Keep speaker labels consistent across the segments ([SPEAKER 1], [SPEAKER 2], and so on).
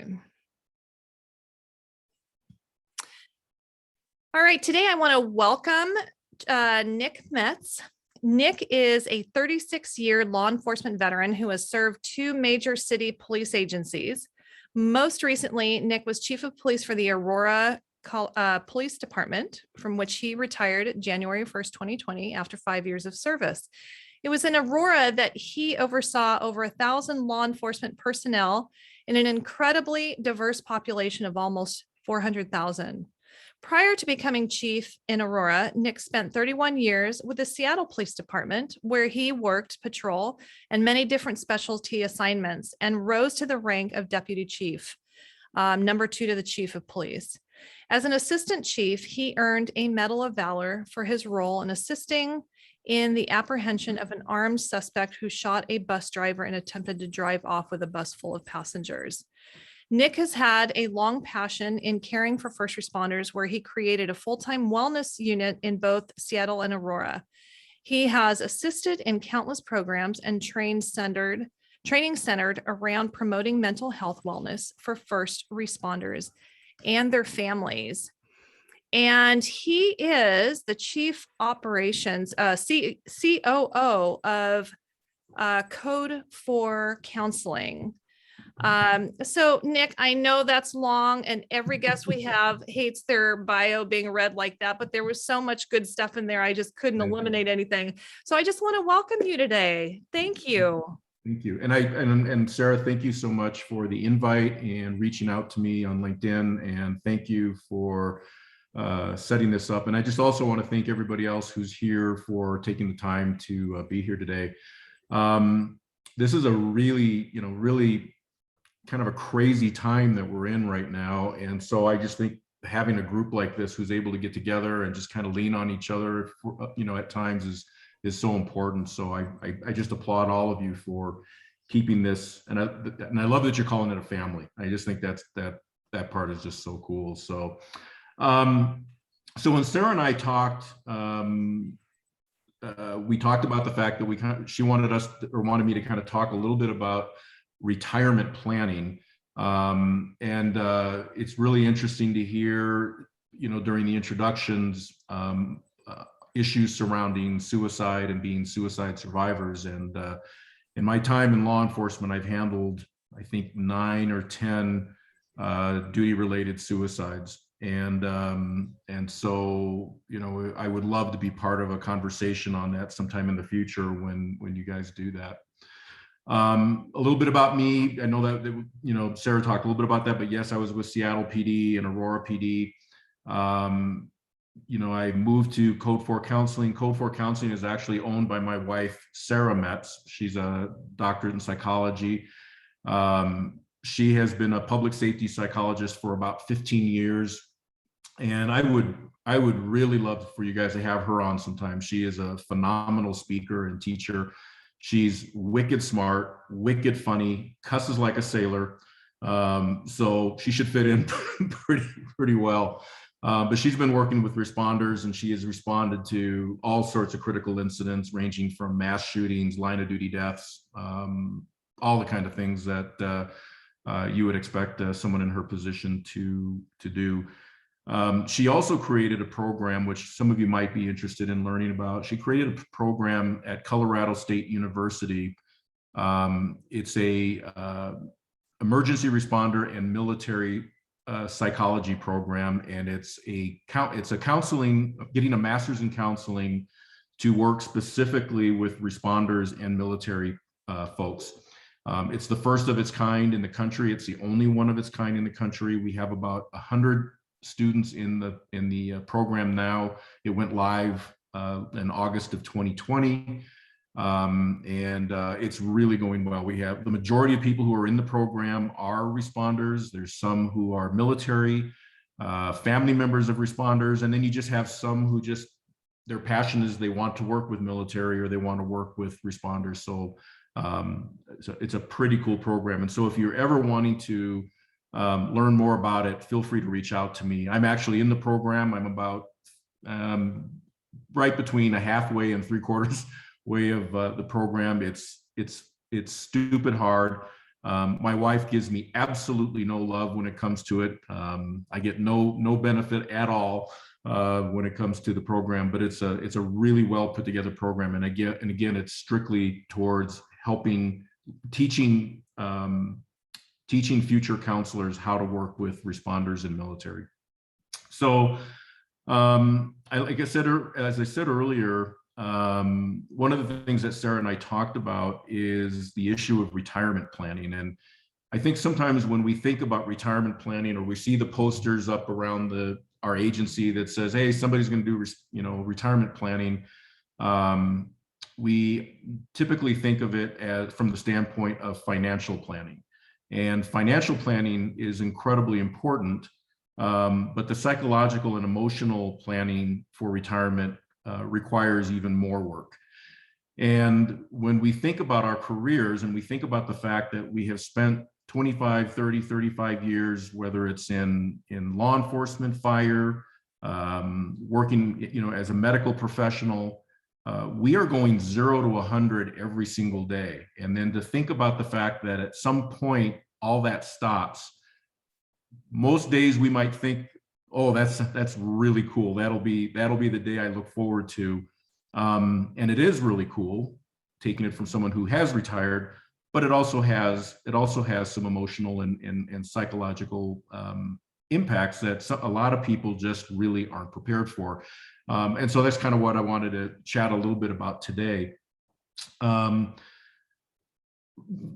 [SPEAKER 1] time. All right, today I want to welcome Nick Metz. Nick is a 36-year law enforcement veteran who has served 2 major city police agencies. Most recently, Nick was chief of police for the Aurora Police Department, from which he retired January 1st, 2020, after 5 years of service. It was in Aurora that he oversaw over 1,000 law enforcement personnel in an incredibly diverse population of almost 400,000. Prior to becoming chief in Aurora, Nick spent 31 years with the Seattle Police Department, where he worked patrol and many different specialty assignments and rose to the rank of deputy chief, number 2 to the chief of police. As an assistant chief, he earned a Medal of Valor for his role in assisting in the apprehension of an armed suspect who shot a bus driver and attempted to drive off with a bus full of passengers. Nick has had a long passion in caring for first responders, where he created a full-time wellness unit in both Seattle and Aurora. He has assisted in countless programs and training centered around promoting mental health wellness for first responders and their families. And he is the chief operations COO of Code for Counseling. So Nick, I know that's long, and every guest we have hates their bio being read like that, but there was so much good stuff in there. I just couldn't eliminate anything. So I just want to welcome you today. Thank you.
[SPEAKER 2] Thank you. And Sarah, thank you so much for the invite and reaching out to me on LinkedIn. And thank you for setting this up. And I just also want to thank everybody else who's here for taking the time to be here today. This is a really kind of a crazy time that we're in right now. And so I just think having a group like this who's able to get together and just kind of lean on each other, at times is so important. So I just applaud all of you for keeping this. And I love that you're calling it a family. I just think that part is just so cool. So, so when Sara and I talked, we talked about the fact that she wanted me to kind of talk a little bit about retirement planning. And it's really interesting to hear, during the introductions, issues surrounding suicide and being suicide survivors. And in my time in law enforcement, I've handled, I think, 9 or 10 duty-related suicides. And so, I would love to be part of a conversation on that sometime in the future when you guys do that. A little bit about me. I know that, Sara talked a little bit about that, but yes, I was with Seattle PD and Aurora PD. I moved to Code for Counseling. Code for Counseling is actually owned by my wife, Sara Metz. She's a doctorate in psychology. She has been a public safety psychologist for about 15 years. And I would really love for you guys to have her on sometime. She is a phenomenal speaker and teacher. She's wicked smart, wicked funny, cusses like a sailor. So she should fit in pretty well. But she's been working with responders, and she has responded to all sorts of critical incidents, ranging from mass shootings, line of duty deaths, all the kind of things that you would expect someone in her position to do. She also created a program, which some of you might be interested in learning about. She created a program at Colorado State University. It's a emergency responder and military psychology program, and it's a counseling, getting a master's in counseling to work specifically with responders and military folks. It's the first of its kind in the country. It's the only one of its kind in the country. We have about 100 students in the program now. It went live in August of 2020. And it's really going well. We have the majority of people who are in the program are responders. There's some who are military, family members of responders, and then you just have some who just, their passion is they want to work with military or they want to work with responders. So it's a pretty cool program. And so if you're ever wanting to learn more about it, feel free to reach out to me. I'm actually in the program. I'm about right between a halfway and 3/4 way of the program. It's stupid hard. My wife gives me absolutely no love when it comes to it. I get no benefit at all when it comes to the program, but it's a really well put together program. And again, it's strictly towards helping, teaching future counselors how to work with responders and military. So, like I said, as I said earlier, one of the things that Sara and I talked about is the issue of retirement planning. And I think sometimes when we think about retirement planning, or we see the posters up around our agency that says, hey, somebody's going to do, retirement planning, we typically think of it as from the standpoint of financial planning. And financial planning is incredibly important, but the psychological and emotional planning for retirement requires even more work. And when we think about our careers, and we think about the fact that we have spent 25, 30, 35 years, whether it's in law enforcement, fire, working, as a medical professional, we are going 0 to 100 every single day. And then to think about the fact that at some point, all that stops. Most days we might think, oh, that's really cool. That'll be the day I look forward to. And it is really cool, taking it from someone who has retired, but it also has some emotional and psychological impacts that a lot of people just really aren't prepared for. And so that's kind of what I wanted to chat a little bit about today.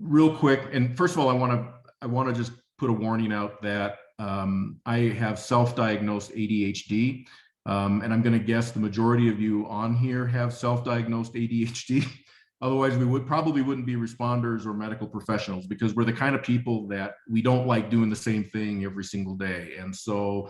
[SPEAKER 2] Real quick, and first of all, I want to just put a warning out that I have self-diagnosed ADHD, and I'm going to guess the majority of you on here have self-diagnosed ADHD. Otherwise, we probably wouldn't be responders or medical professionals, because we're the kind of people that we don't like doing the same thing every single day. And so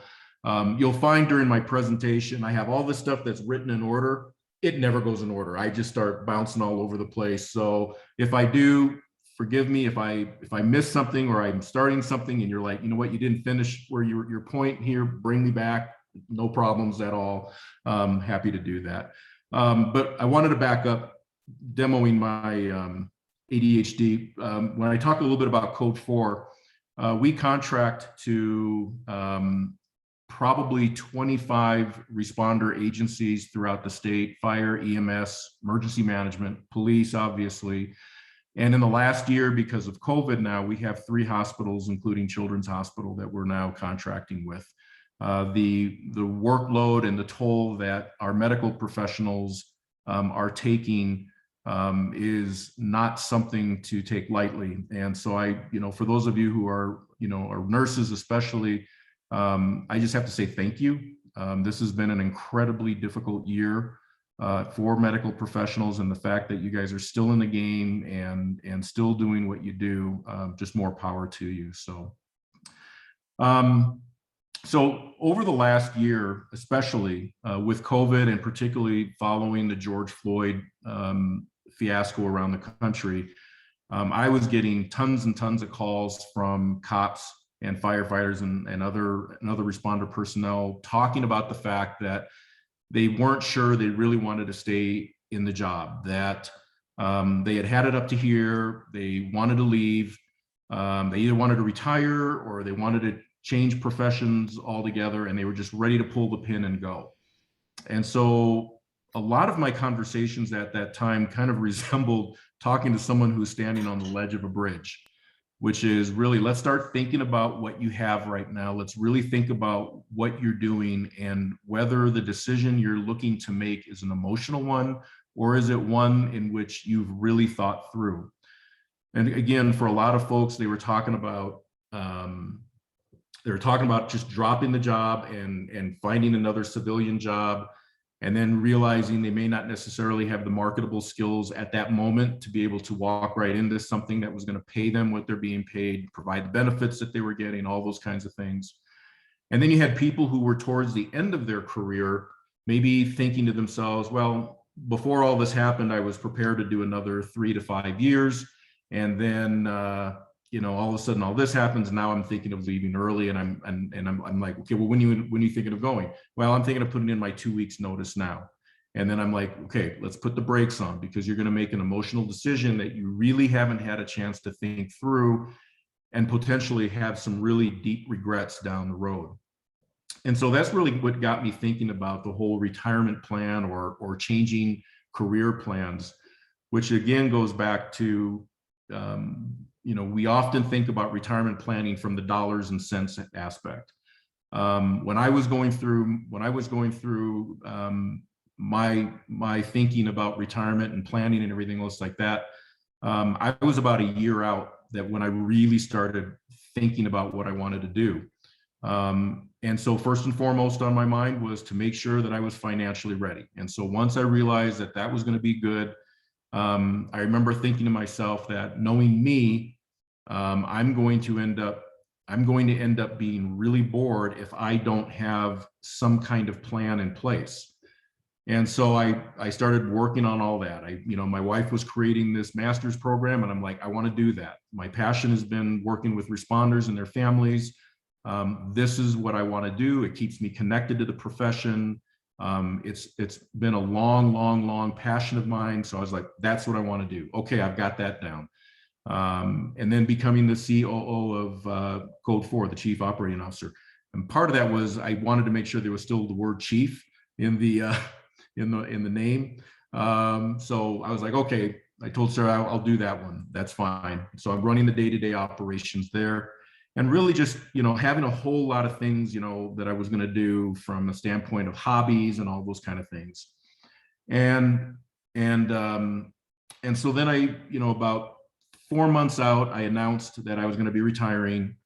[SPEAKER 2] you'll find during my presentation, I have all this stuff that's written in order. It never goes in order. I just start bouncing all over the place. So if I do, forgive me if I miss something, or I'm starting something and you're like, you know what, you didn't finish where your point here, bring me back. No problems at all. Happy to do that. But I wanted to back up demoing my ADHD. When I talk a little bit about Code 4, we contract to probably 25 responder agencies throughout the state: fire, EMS, emergency management, police, obviously. And in the last year, because of COVID now, we have 3 hospitals, including Children's Hospital, that we're now contracting with. The workload and the toll that our medical professionals are taking is not something to take lightly. And so for those of you who are nurses especially, I just have to say thank you. This has been an incredibly difficult year for medical professionals, and the fact that you guys are still in the game and still doing what you do, just more power to you. So, so over the last year, especially with COVID, and particularly following the George Floyd fiasco around the country, I was getting tons and tons of calls from cops and firefighters and other responder personnel talking about the fact that they weren't sure they really wanted to stay in the job, that they had it up to here, they wanted to leave, they either wanted to retire or they wanted to change professions altogether, and they were just ready to pull the pin and go. And so a lot of my conversations at that time kind of resembled talking to someone who's standing on the ledge of a bridge, which is really, let's start thinking about what you have right now. Let's really think about what you're doing and whether the decision you're looking to make is an emotional one, or is it one in which you've really thought through. And again, for a lot of folks, they were talking about just dropping the job and finding another civilian job, and then realizing they may not necessarily have the marketable skills at that moment to be able to walk right into something that was going to pay them what they're being paid, provide the benefits that they were getting, all those kinds of things. And then you had people who were towards the end of their career, maybe thinking to themselves, well, before all this happened, I was prepared to do another 3 to 5 years. And then, all of a sudden all this happens. Now I'm thinking of leaving early, and I'm like, okay, well, when are you thinking of going? Well, I'm thinking of putting in my 2 weeks notice now. And then I'm like, okay, let's put the brakes on, because you're going to make an emotional decision that you really haven't had a chance to think through and potentially have some really deep regrets down the road. And so that's really what got me thinking about the whole retirement plan or changing career plans, which again goes back to, we often think about retirement planning from the dollars and cents aspect. When I was going through my thinking about retirement and planning and everything else like that, I was about a year out that when I really started thinking about what I wanted to do. And so first and foremost on my mind was to make sure that I was financially ready. And so once I realized that that was going to be good, I remember thinking to myself that, knowing me, I'm going to end up being really bored if I don't have some kind of plan in place. And so I started working on all that. My wife was creating this master's program, and I'm like, I want to do that. My passion has been working with responders and their families. This is what I want to do. It keeps me connected to the profession. It's been a long passion of mine. So I was like, that's what I want to do. Okay, I've got that down. And then becoming the COO of Code 4, the Chief Operating Officer. And part of that was I wanted to make sure there was still the word chief in the name. So I was like, okay, I told Sarah, I'll do that one. That's fine. So I'm running the day-to-day operations there, and really just, having a whole lot of things, that I was going to do from a standpoint of hobbies and all those kind of things. And so then I, about 4 months out, I announced that I was going to be retiring.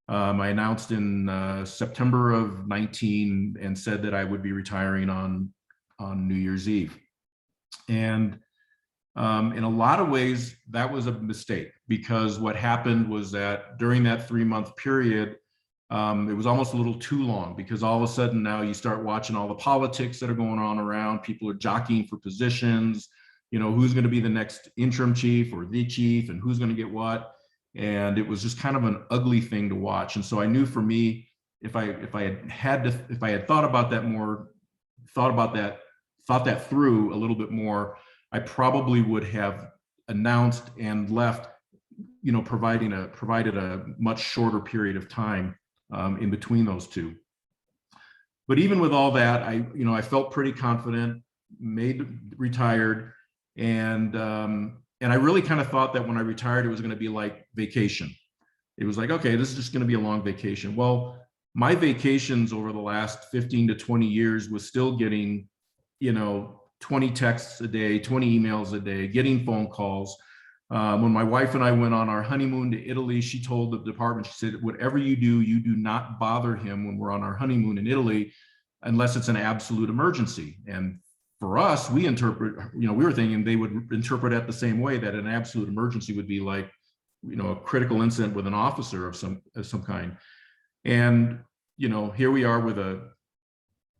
[SPEAKER 2] I announced in September of 19 and said that I would be retiring on New Year's Eve. And in a lot of ways, that was a mistake, because what happened was that during that 3-month period, it was almost a little too long, because all of a sudden now you start watching all the politics that are going on around. People are jockeying for positions, who's going to be the next interim chief or the chief, and who's going to get what. And it was just kind of an ugly thing to watch. And so I knew, for me, if I had thought about that more, thought that through a little bit more, I probably would have announced and left, provided a much shorter period of time in between those two. But even with all that, I felt pretty confident, retired, and I really kind of thought that when I retired, it was going to be like vacation. It was like, okay, this is just going to be a long vacation. Well, my vacations over the last 15 to 20 years was still getting, 20 texts a day, 20 emails a day, getting phone calls. When my wife and I went on our honeymoon to Italy, she told the department, she said, whatever you do not bother him when we're on our honeymoon in Italy, unless it's an absolute emergency. And for us, we were thinking they would interpret it the same way, that an absolute emergency would be like, a critical incident with an officer of some kind. And, here we are with a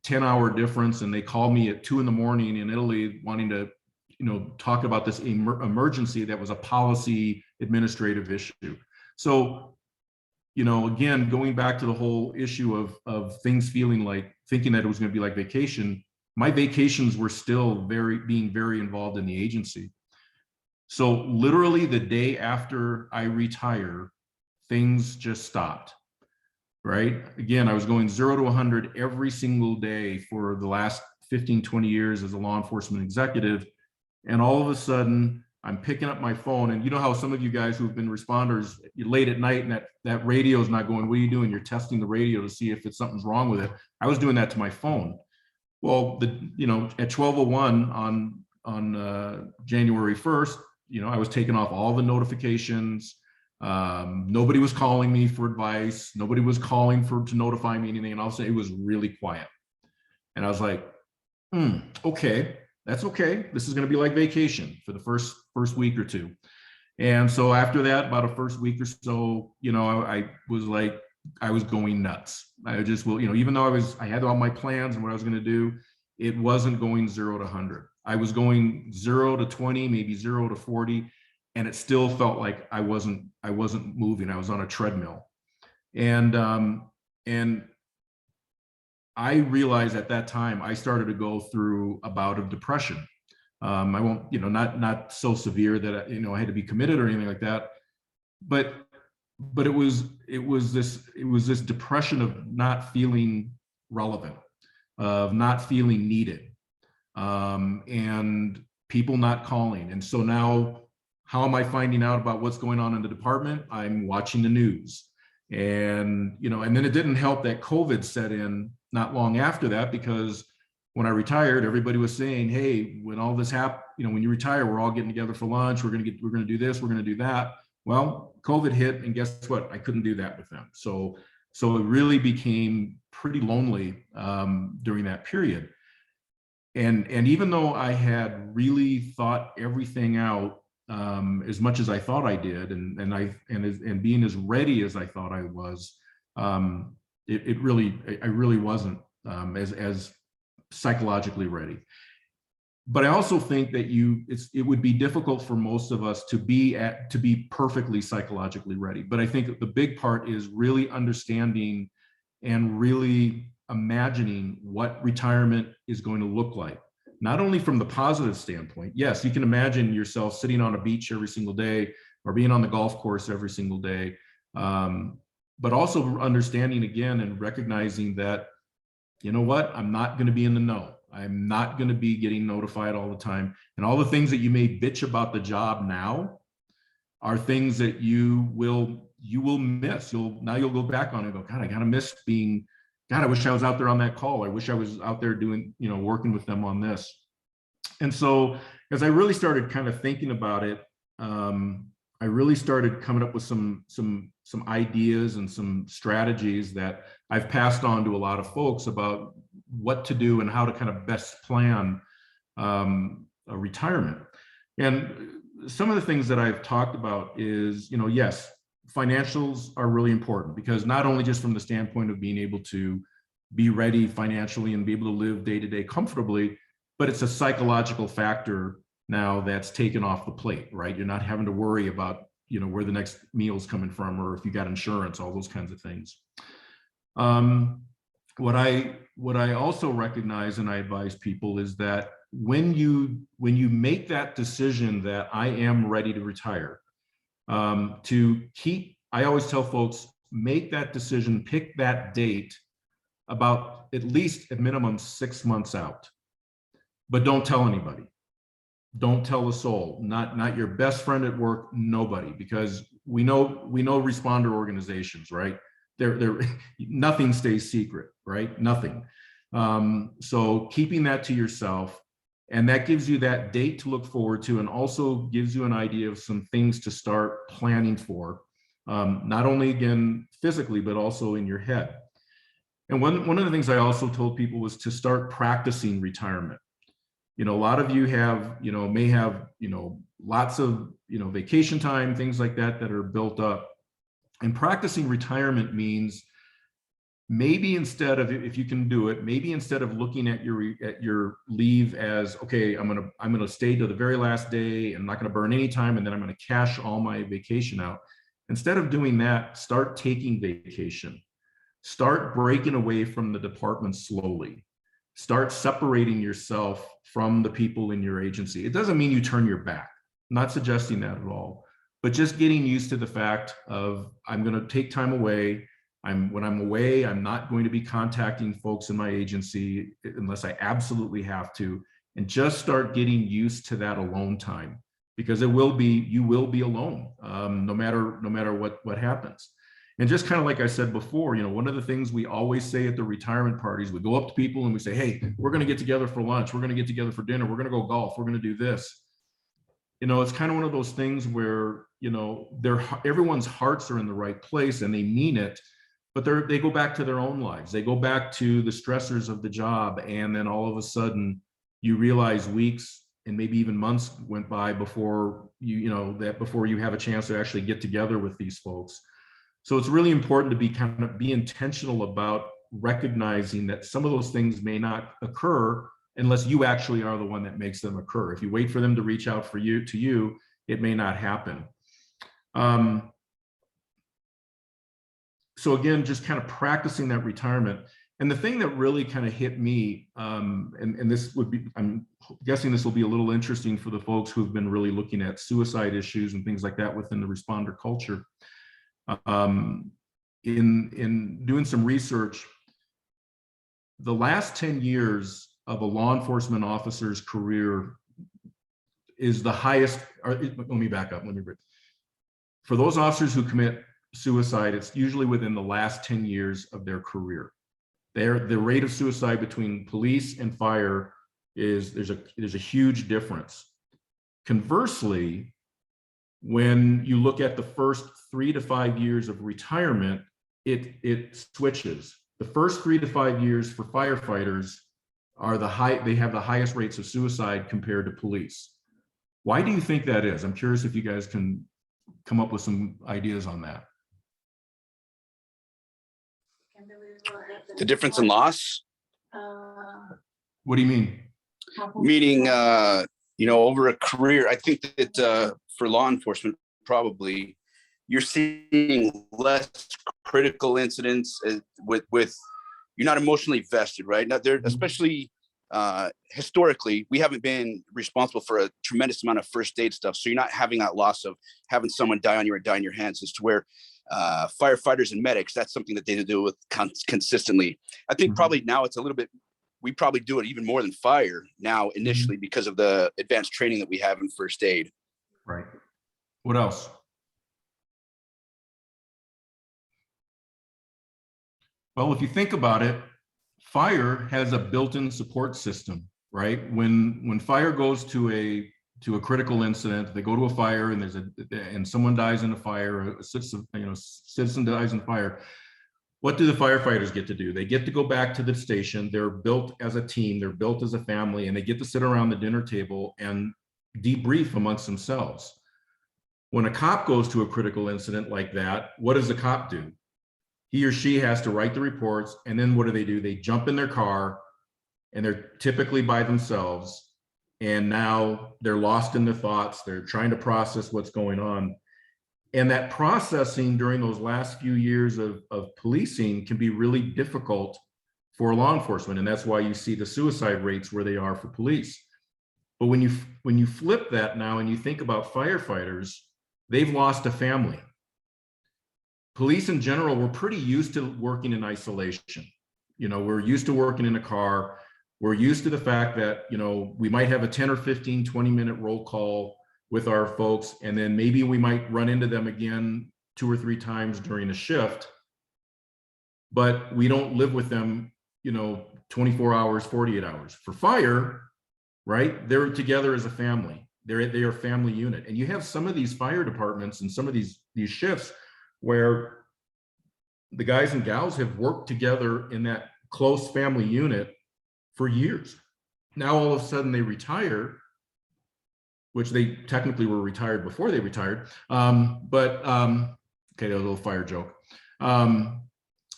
[SPEAKER 2] 10-hour difference, and they call me at 2 a.m. in Italy wanting to, talk about this emergency that was a policy administrative issue. So, again, going back to the whole issue of things thinking that it was going to be like vacation, my vacations were still being very involved in the agency. So literally the day after I retire, things just stopped. Right? Again, I was going 0 to 100 every single day for the last 15, 20 years as a law enforcement executive. And all of a sudden, I'm picking up my phone. And you know how some of you guys who've been responders, you're late at night and that radio is not going, what are you doing? You're testing the radio to see if something's wrong with it. I was doing that to my phone. Well, at 12:01 on January 1st, I was taking off all the notifications. Nobody was calling me for advice. Nobody was calling to notify me anything. And all of a sudden it was really quiet. And I was like, okay, that's okay. This is going to be like vacation for the first week or two. And so after that, about a first week or so, I was like, I was going nuts. I just even though I had all my plans and what I was going to do, it wasn't going 0 to 100. I was going 0 to 20, maybe 0 to 40. And it still felt like I wasn't moving. I was on a treadmill. And I realized at that time I started to go through a bout of depression. I won't, not so severe that I had to be committed or anything like that, but it was this depression of not feeling relevant, of not feeling needed, and people not calling. And so now, how am I finding out about what's going on in the department? I'm watching the news. And then it didn't help that COVID set in not long after that, because when I retired, everybody was saying, hey, when all this happened, when you retire, we're all getting together for lunch, we're going to do this, we're going to do that. Well, COVID hit, and guess what? I couldn't do that with them. So it really became pretty lonely during that period. And even though I had really thought everything out, as much as I thought I did, and being as ready as I thought I was, I really wasn't as psychologically ready. But I also think that it would be difficult for most of us to be perfectly psychologically ready. But I think the big part is really understanding and really imagining what retirement is going to look like. Not only from the positive standpoint. Yes, you can imagine yourself sitting on a beach every single day or being on the golf course every single day. But also understanding again and recognizing that, you know what, I'm not going to be in the know. I'm not going to be getting notified all the time. And all the things that you may bitch about the job now are things that you will miss. You'll go back on it and go, God, I kind of miss being, God, I wish I was out there on that call. I wish I was out there doing, working with them on this. And so as I really started kind of thinking about it, I really started coming up with some ideas and some strategies that I've passed on to a lot of folks about what to do and how to kind of best plan a retirement. And some of the things that I've talked about is, yes, financials are really important, because not only just from the standpoint of being able to be ready financially and be able to live day to day comfortably, but it's a psychological factor now that's taken off the plate, right? You're not having to worry about, where the next meal's coming from, or if you got insurance, all those kinds of things. What I also recognize and I advise people is that when you make that decision that I am ready to retire, I always tell folks, make that decision, pick that date about at least at minimum 6 months out, but don't tell anybody. Don't tell a soul, not your best friend at work, nobody, because we know responder organizations, right? They're nothing stays secret, right? Nothing. So keeping that to yourself, and that gives you that date to look forward to, and also gives you an idea of some things to start planning for, not only again physically, but also in your head. And one of the things I also told people was to start practicing retirement. A lot of you may have, lots of, vacation time, things like that are built up. And practicing retirement means maybe instead of, if you can do it, maybe instead of looking at your leave as, okay, I'm gonna stay to the very last day, I'm not gonna burn any time, and then I'm gonna cash all my vacation out. Instead of doing that, start taking vacation. Start breaking away from the department slowly. Start separating yourself from the people in your agency. It doesn't mean you turn your back. I'm not suggesting that at all, but just getting used to the fact of, I'm going to take time away. When I'm away, I'm not going to be contacting folks in my agency unless I absolutely have to, and just start getting used to that alone time, because you will be alone, no matter what happens. And just kind of like I said before, one of the things we always say at the retirement parties, we go up to people and we say, hey, we're going to get together for lunch. We're going to get together for dinner. We're going to go golf. We're going to do this. It's kind of one of those things where, everyone's hearts are in the right place and they mean it, but they go back to their own lives. They go back to the stressors of the job. And then all of a sudden you realize weeks and maybe even months went by before before you have a chance to actually get together with these folks. So it's really important to be intentional about recognizing that some of those things may not occur unless you actually are the one that makes them occur. If you wait for them to reach out to you, it may not happen. So again, just kind of practicing that retirement. And the thing that really kind of hit me, and this would be, I'm guessing this will be a little interesting for the folks who've been really looking at suicide issues and things like that within the responder culture. In doing some research, the last 10 years of a law enforcement officer's career is the highest. Let me back up. For those officers who commit suicide, it's usually within the last 10 years of their career. The rate of suicide between police and fire there's a huge difference. Conversely, when you look at the first 3 to 5 years of retirement, it switches. The first 3 to 5 years for firefighters they have the highest rates of suicide compared to police. Why do you think that is? I'm curious if you guys can come up with some ideas on that.
[SPEAKER 3] The difference in loss?
[SPEAKER 2] What do you mean?
[SPEAKER 3] Meaning, over a career, I think that for law enforcement, probably you're seeing less critical incidents with you're not emotionally vested, right? Now, there, especially historically, we haven't been responsible for a tremendous amount of first aid stuff. So you're not having that loss of having someone die on you or die in your hands, as to where firefighters and medics, that's something that they deal with consistently. I think probably now it's a little bit, we probably do it even more than fire now initially because of the advanced training that we have in first aid.
[SPEAKER 2] Right. What else? Well, if you think about it, fire has a built-in support system, right? When fire goes to a critical incident, they go to a fire and someone dies in a fire, a citizen dies in fire. What do the firefighters get to do? They get to go back to the station. They're built as a team, they're built as a family, and they get to sit around the dinner table and debrief amongst themselves. When a cop goes to a critical incident like that, what does the cop do? He or she has to write the reports, and then what do? They jump in their car, and they're typically by themselves, and now they're lost in their thoughts. They're trying to process what's going on. And that processing during those last few years of policing can be really difficult for law enforcement. And that's why you see the suicide rates where they are for police. But when you flip that now and you think about firefighters, they've lost a family. Police in general, we're pretty used to working in isolation. We're used to working in a car. We're used to the fact that, we might have a 10 or 15, 20-minute roll call with our folks, and then maybe we might run into them again 2 or 3 times during a shift, but we don't live with them, 24 hours, 48 hours. For fire, right, they're together as a family. They are a family unit. And you have some of these fire departments and some of these shifts where the guys and gals have worked together in that close family unit for years. Now, all of a sudden they retire, which they technically were retired before they retired. Okay, a little fire joke. And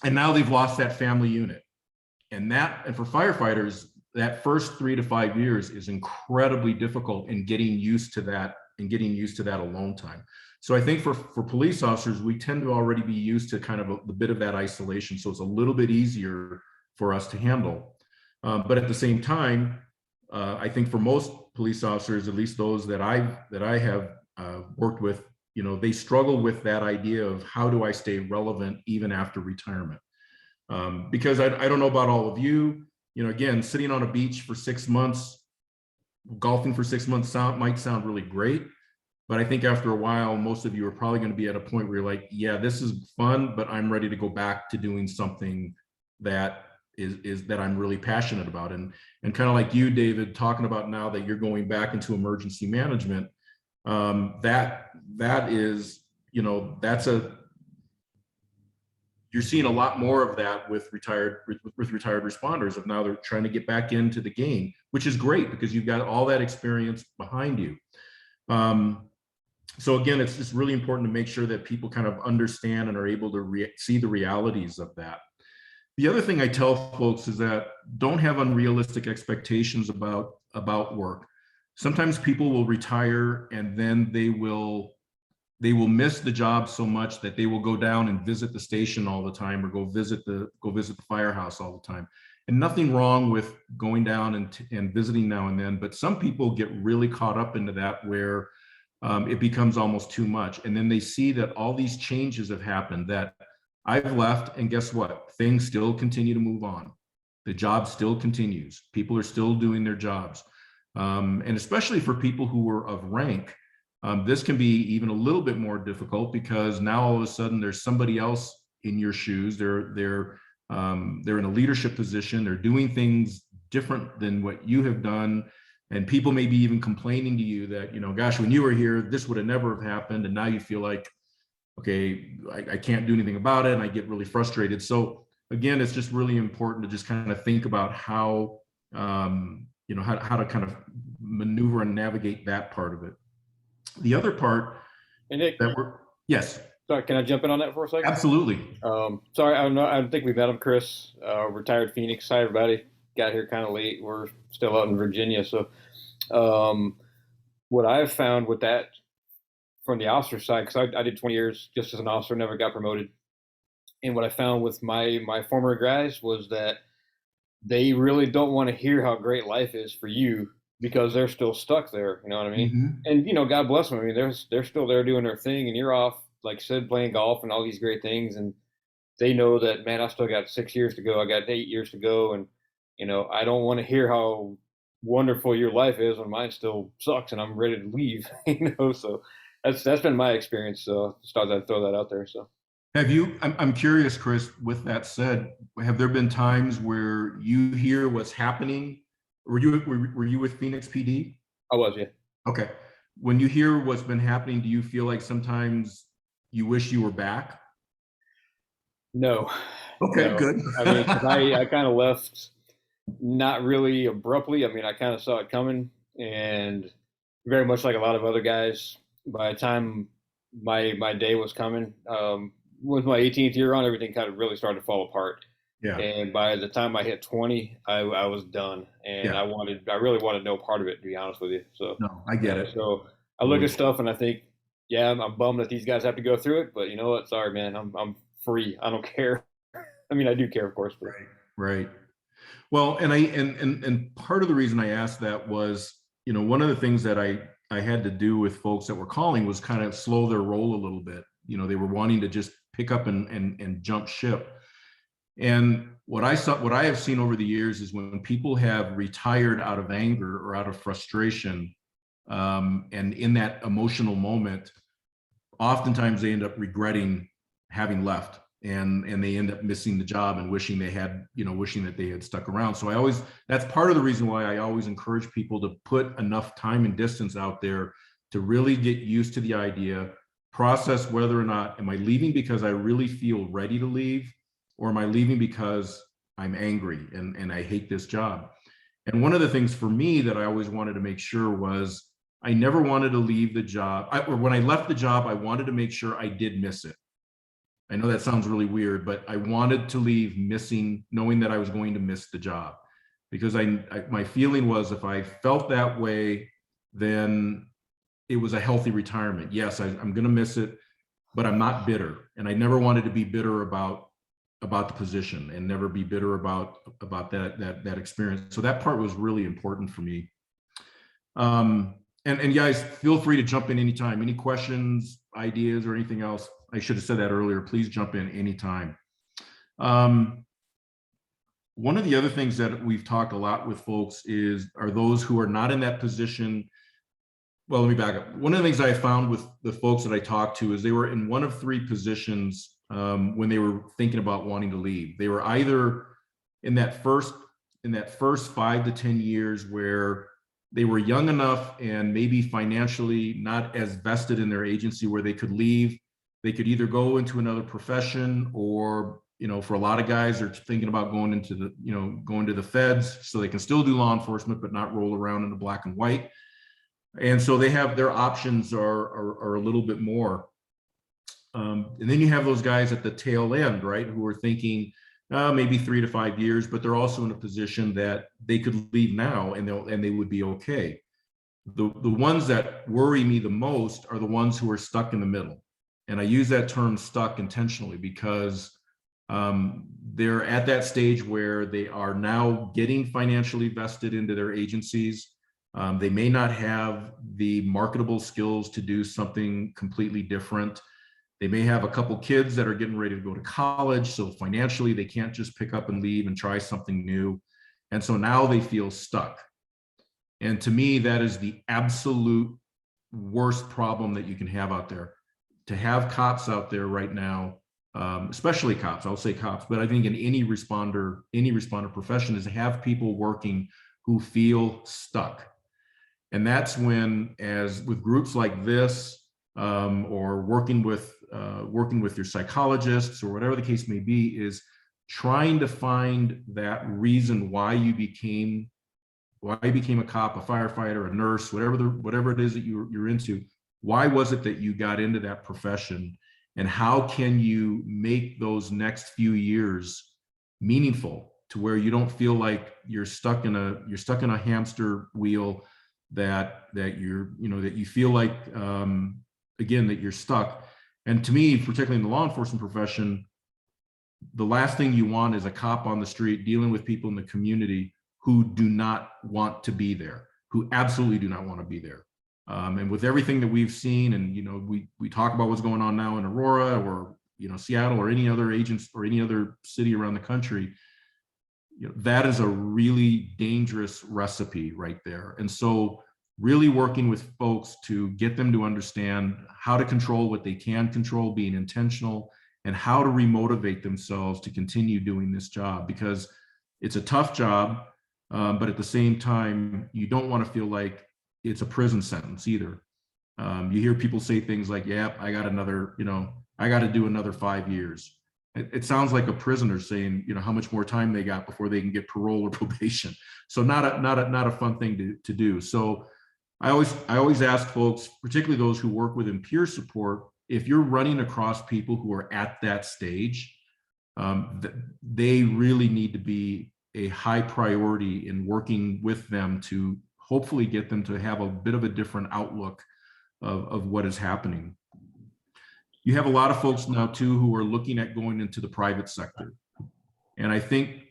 [SPEAKER 2] now they've lost that family unit. And for firefighters, that first 3 to 5 years is incredibly difficult in getting used to that alone time. So I think for police officers, we tend to already be used to kind of a bit of that isolation. So it's a little bit easier for us to handle. But at the same time, I think for most police officers, at least those that I have worked with, they struggle with that idea of how do I stay relevant even after retirement? Because I don't know about all of you, again, sitting on a beach for 6 months, golfing for 6 months might sound really great. But I think after a while, most of you are probably going to be at a point where you're like, yeah, this is fun, but I'm ready to go back to doing something that that I'm really passionate about. And kind of like you, David, talking about now that you're going back into emergency management, that is, you're seeing a lot more of that with retired responders of now they're trying to get back into the game, which is great because you've got all that experience behind you. So again, it's just really important to make sure that people kind of understand and are able to see the realities of that. The other thing I tell folks is that don't have unrealistic expectations about work. Sometimes people will retire and then they will they will miss the job so much that they will go down and visit the station all the time, or go visit the firehouse all the time. And nothing wrong with going down and visiting now and then, but some people get really caught up into that where it becomes almost too much. And then they see that all these changes have happened, that I've left, and guess what? Things still continue to move on. The job still continues. People are still doing their jobs. And especially for people who were of rank, this can be even a little bit more difficult, because now all of a sudden there's somebody else in your shoes. They're in a leadership position. They're doing things different than what you have done. And people may be even complaining to you that, gosh, when you were here, this would have never have happened. And now you feel like, okay, I can't do anything about it. And I get really frustrated. So again, it's just really important to just kind of think about how, how to kind of maneuver and navigate that part of it. The other part
[SPEAKER 4] And Nick,
[SPEAKER 2] yes.
[SPEAKER 4] sorry, can I jump in on that for a second?
[SPEAKER 2] Absolutely.
[SPEAKER 4] Sorry, I don't think we met him, Chris, retired Phoenix. Hi, everybody. Got here kind of late. We're still out in Virginia. So what I've found with that from the officer side, because I did 20 years just as an officer, never got promoted. And what I found with my former guys was that they really don't want to hear how great life is for you, because they're still stuck there. You know what I mean?
[SPEAKER 2] Mm-hmm.
[SPEAKER 4] And, God bless them. I mean, they're still there doing their thing, and you're off, like I said, playing golf and all these great things. And they know that, man, I still got 6 years to go. I got 8 years to go. And, I don't want to hear how wonderful your life is when mine still sucks and I'm ready to leave, so that's been my experience. So just thought I'd throw that out there. So
[SPEAKER 2] I'm curious, Chris, with that said, have there been times where you hear what's happening? Were you with Phoenix PD?
[SPEAKER 4] I was, yeah.
[SPEAKER 2] Okay. When you hear what's been happening, do you feel like sometimes you wish you were back?
[SPEAKER 4] No.
[SPEAKER 2] Okay,
[SPEAKER 4] no.
[SPEAKER 2] good.
[SPEAKER 4] I mean, 'cause I kind of left not really abruptly. I mean, I kind of saw it coming, and very much like a lot of other guys, by the time my day was coming, with my 18th year on, everything kind of really started to fall apart.
[SPEAKER 2] Yeah.
[SPEAKER 4] And by the time I hit 20, I was done, and
[SPEAKER 2] Yeah.
[SPEAKER 4] I really wanted no part of it, to be honest with you. So
[SPEAKER 2] No, I get it.
[SPEAKER 4] So I look at stuff and I think, yeah, I'm bummed that these guys have to go through it, but you know what? Sorry, man, I'm free. I don't care. I mean, I do care, of course, but
[SPEAKER 2] Right. Well, and part of the reason I asked that was, one of the things that I had to do with folks that were calling was kind of slow their roll a little bit. They were wanting to just pick up and jump ship. And what I have seen over the years is when people have retired out of anger or out of frustration, and in that emotional moment, oftentimes they end up regretting having left, and they end up missing the job and wishing that they had stuck around. So that's part of the reason why I always encourage people to put enough time and distance out there to really get used to the idea, process whether or not, am I leaving because I really feel ready to leave, or am I leaving because I'm angry and I hate this job? And one of the things for me that I always wanted to make sure was I never wanted to leave the job, or when I left the job, I wanted to make sure I did miss it. I know that sounds really weird, but I wanted to leave knowing that I was going to miss the job, because my feeling was if I felt that way, then it was a healthy retirement. Yes, I'm going to miss it, but I'm not bitter. And I never wanted to be bitter about the position, and never be bitter about that experience. So that part was really important for me. And guys, feel free to jump in anytime. Any questions, ideas, or anything else? I should have said that earlier. Please jump in anytime. One of the other things that we've talked a lot with folks are those who are not in that position. Well, let me back up. One of the things I found with the folks that I talked to is they were in one of three positions when they were thinking about wanting to leave. They were either in that first 5 to 10 years where they were young enough and maybe financially not as vested in their agency where they could leave. They could either go into another profession, or, for a lot of guys, they're thinking about going to the feds so they can still do law enforcement, but not roll around in the black and white. And so their options are a little bit more. And then you have those guys at the tail end, right, who are thinking maybe 3 to 5 years, but they're also in a position that they could leave now and they would be okay. The ones that worry me the most are the ones who are stuck in the middle. And I use that term stuck intentionally because they're at that stage where they are now getting financially vested into their agencies. They may not have the marketable skills to do something completely different. They may have a couple kids that are getting ready to go to college. So financially, they can't just pick up and leave and try something new. And so now they feel stuck. And to me, that is the absolute worst problem that you can have out there. To have cops out there right now, especially cops, I'll say cops, but I think in any responder profession, is to have people working who feel stuck. And that's when, as with groups like this, or working with your psychologists or whatever the case may be, is trying to find that reason why you became a cop, a firefighter, a nurse, whatever it is that you're into. Why was it that you got into that profession, and how can you make those next few years meaningful to where you don't feel like you're stuck in a hamster wheel, that you feel like again that you're stuck. And to me, particularly in the law enforcement profession, the last thing you want is a cop on the street dealing with people in the community who do not want to be there, who absolutely do not want to be there. And with everything that we've seen, and we talk about what's going on now in Aurora, or Seattle, or any other agents or any other city around the country, that is a really dangerous recipe right there. And so really working with folks to get them to understand how to control what they can control, being intentional, and how to remotivate themselves to continue doing this job, because it's a tough job, but at the same time, you don't want to feel like it's a prison sentence either. You hear people say things like, yeah, I got to do another 5 years. It sounds like a prisoner saying, how much more time they got before they can get parole or probation. So not a fun thing to do. So I always ask folks, particularly those who work within peer support, if you're running across people who are at that stage, they really need to be a high priority in working with them to hopefully get them to have a bit of a different outlook of what is happening. You have a lot of folks now too who are looking at going into the private sector, and I think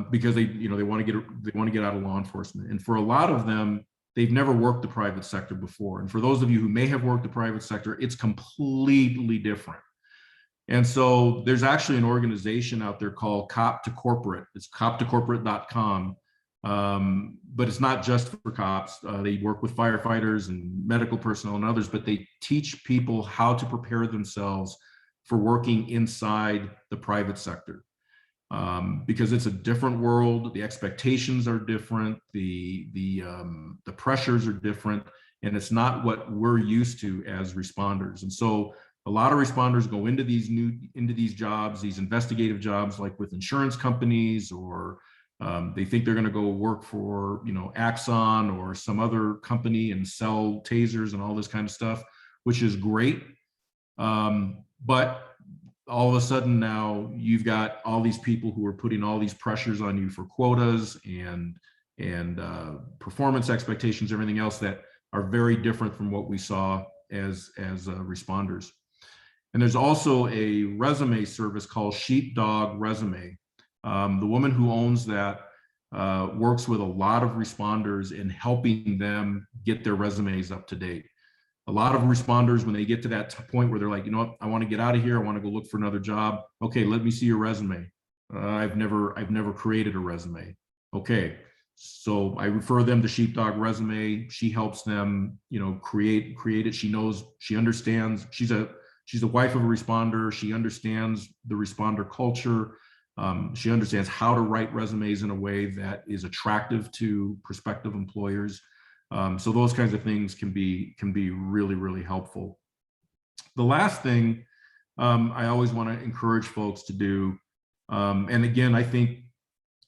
[SPEAKER 2] because they want to get out of law enforcement, and for a lot of them, they've never worked the private sector before. And for those of you who may have worked the private sector, it's completely different. And so there's actually an organization out there called Cop to Corporate. It's coptocorporate.com. But it's not just for cops. They work with firefighters and medical personnel and others, but they teach people how to prepare themselves for working inside the private sector. Because it's a different world, the expectations are different, the pressures are different, and it's not what we're used to as responders. And so a lot of responders go into these jobs, these investigative jobs, like with insurance companies, or they think they're going to go work for Axon or some other company and sell tasers and all this kind of stuff, which is great. But all of a sudden now you've got all these people who are putting all these pressures on you for quotas and performance expectations, everything else that are very different from what we saw as responders. And there's also a resume service called Sheepdog Resume. The woman who owns that works with a lot of responders in helping them get their resumes up to date. A lot of responders, when they get to that point where they're like, I want to get out of here, I want to go look for another job. Okay, let me see your resume. I've never created a resume. Okay, so I refer them to Sheepdog Resume. She helps them, create it. She understands. She's the wife of a responder. She understands the responder culture. She understands how to write resumes in a way that is attractive to prospective employers. So those kinds of things can be really, really helpful. The last thing I always want to encourage folks to do, and again, I think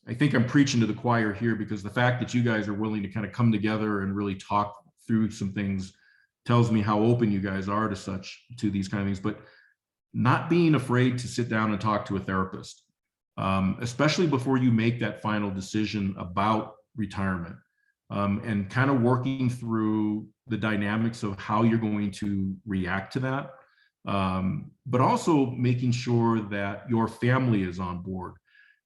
[SPEAKER 2] I'm preaching to the choir here, because the fact that you guys are willing to kind of come together and really talk through some things tells me how open you guys are to these kind of things. But not being afraid to sit down and talk to a therapist, especially before you make that final decision about retirement. and kind of working through the dynamics of how you're going to react to that. But also making sure that your family is on board.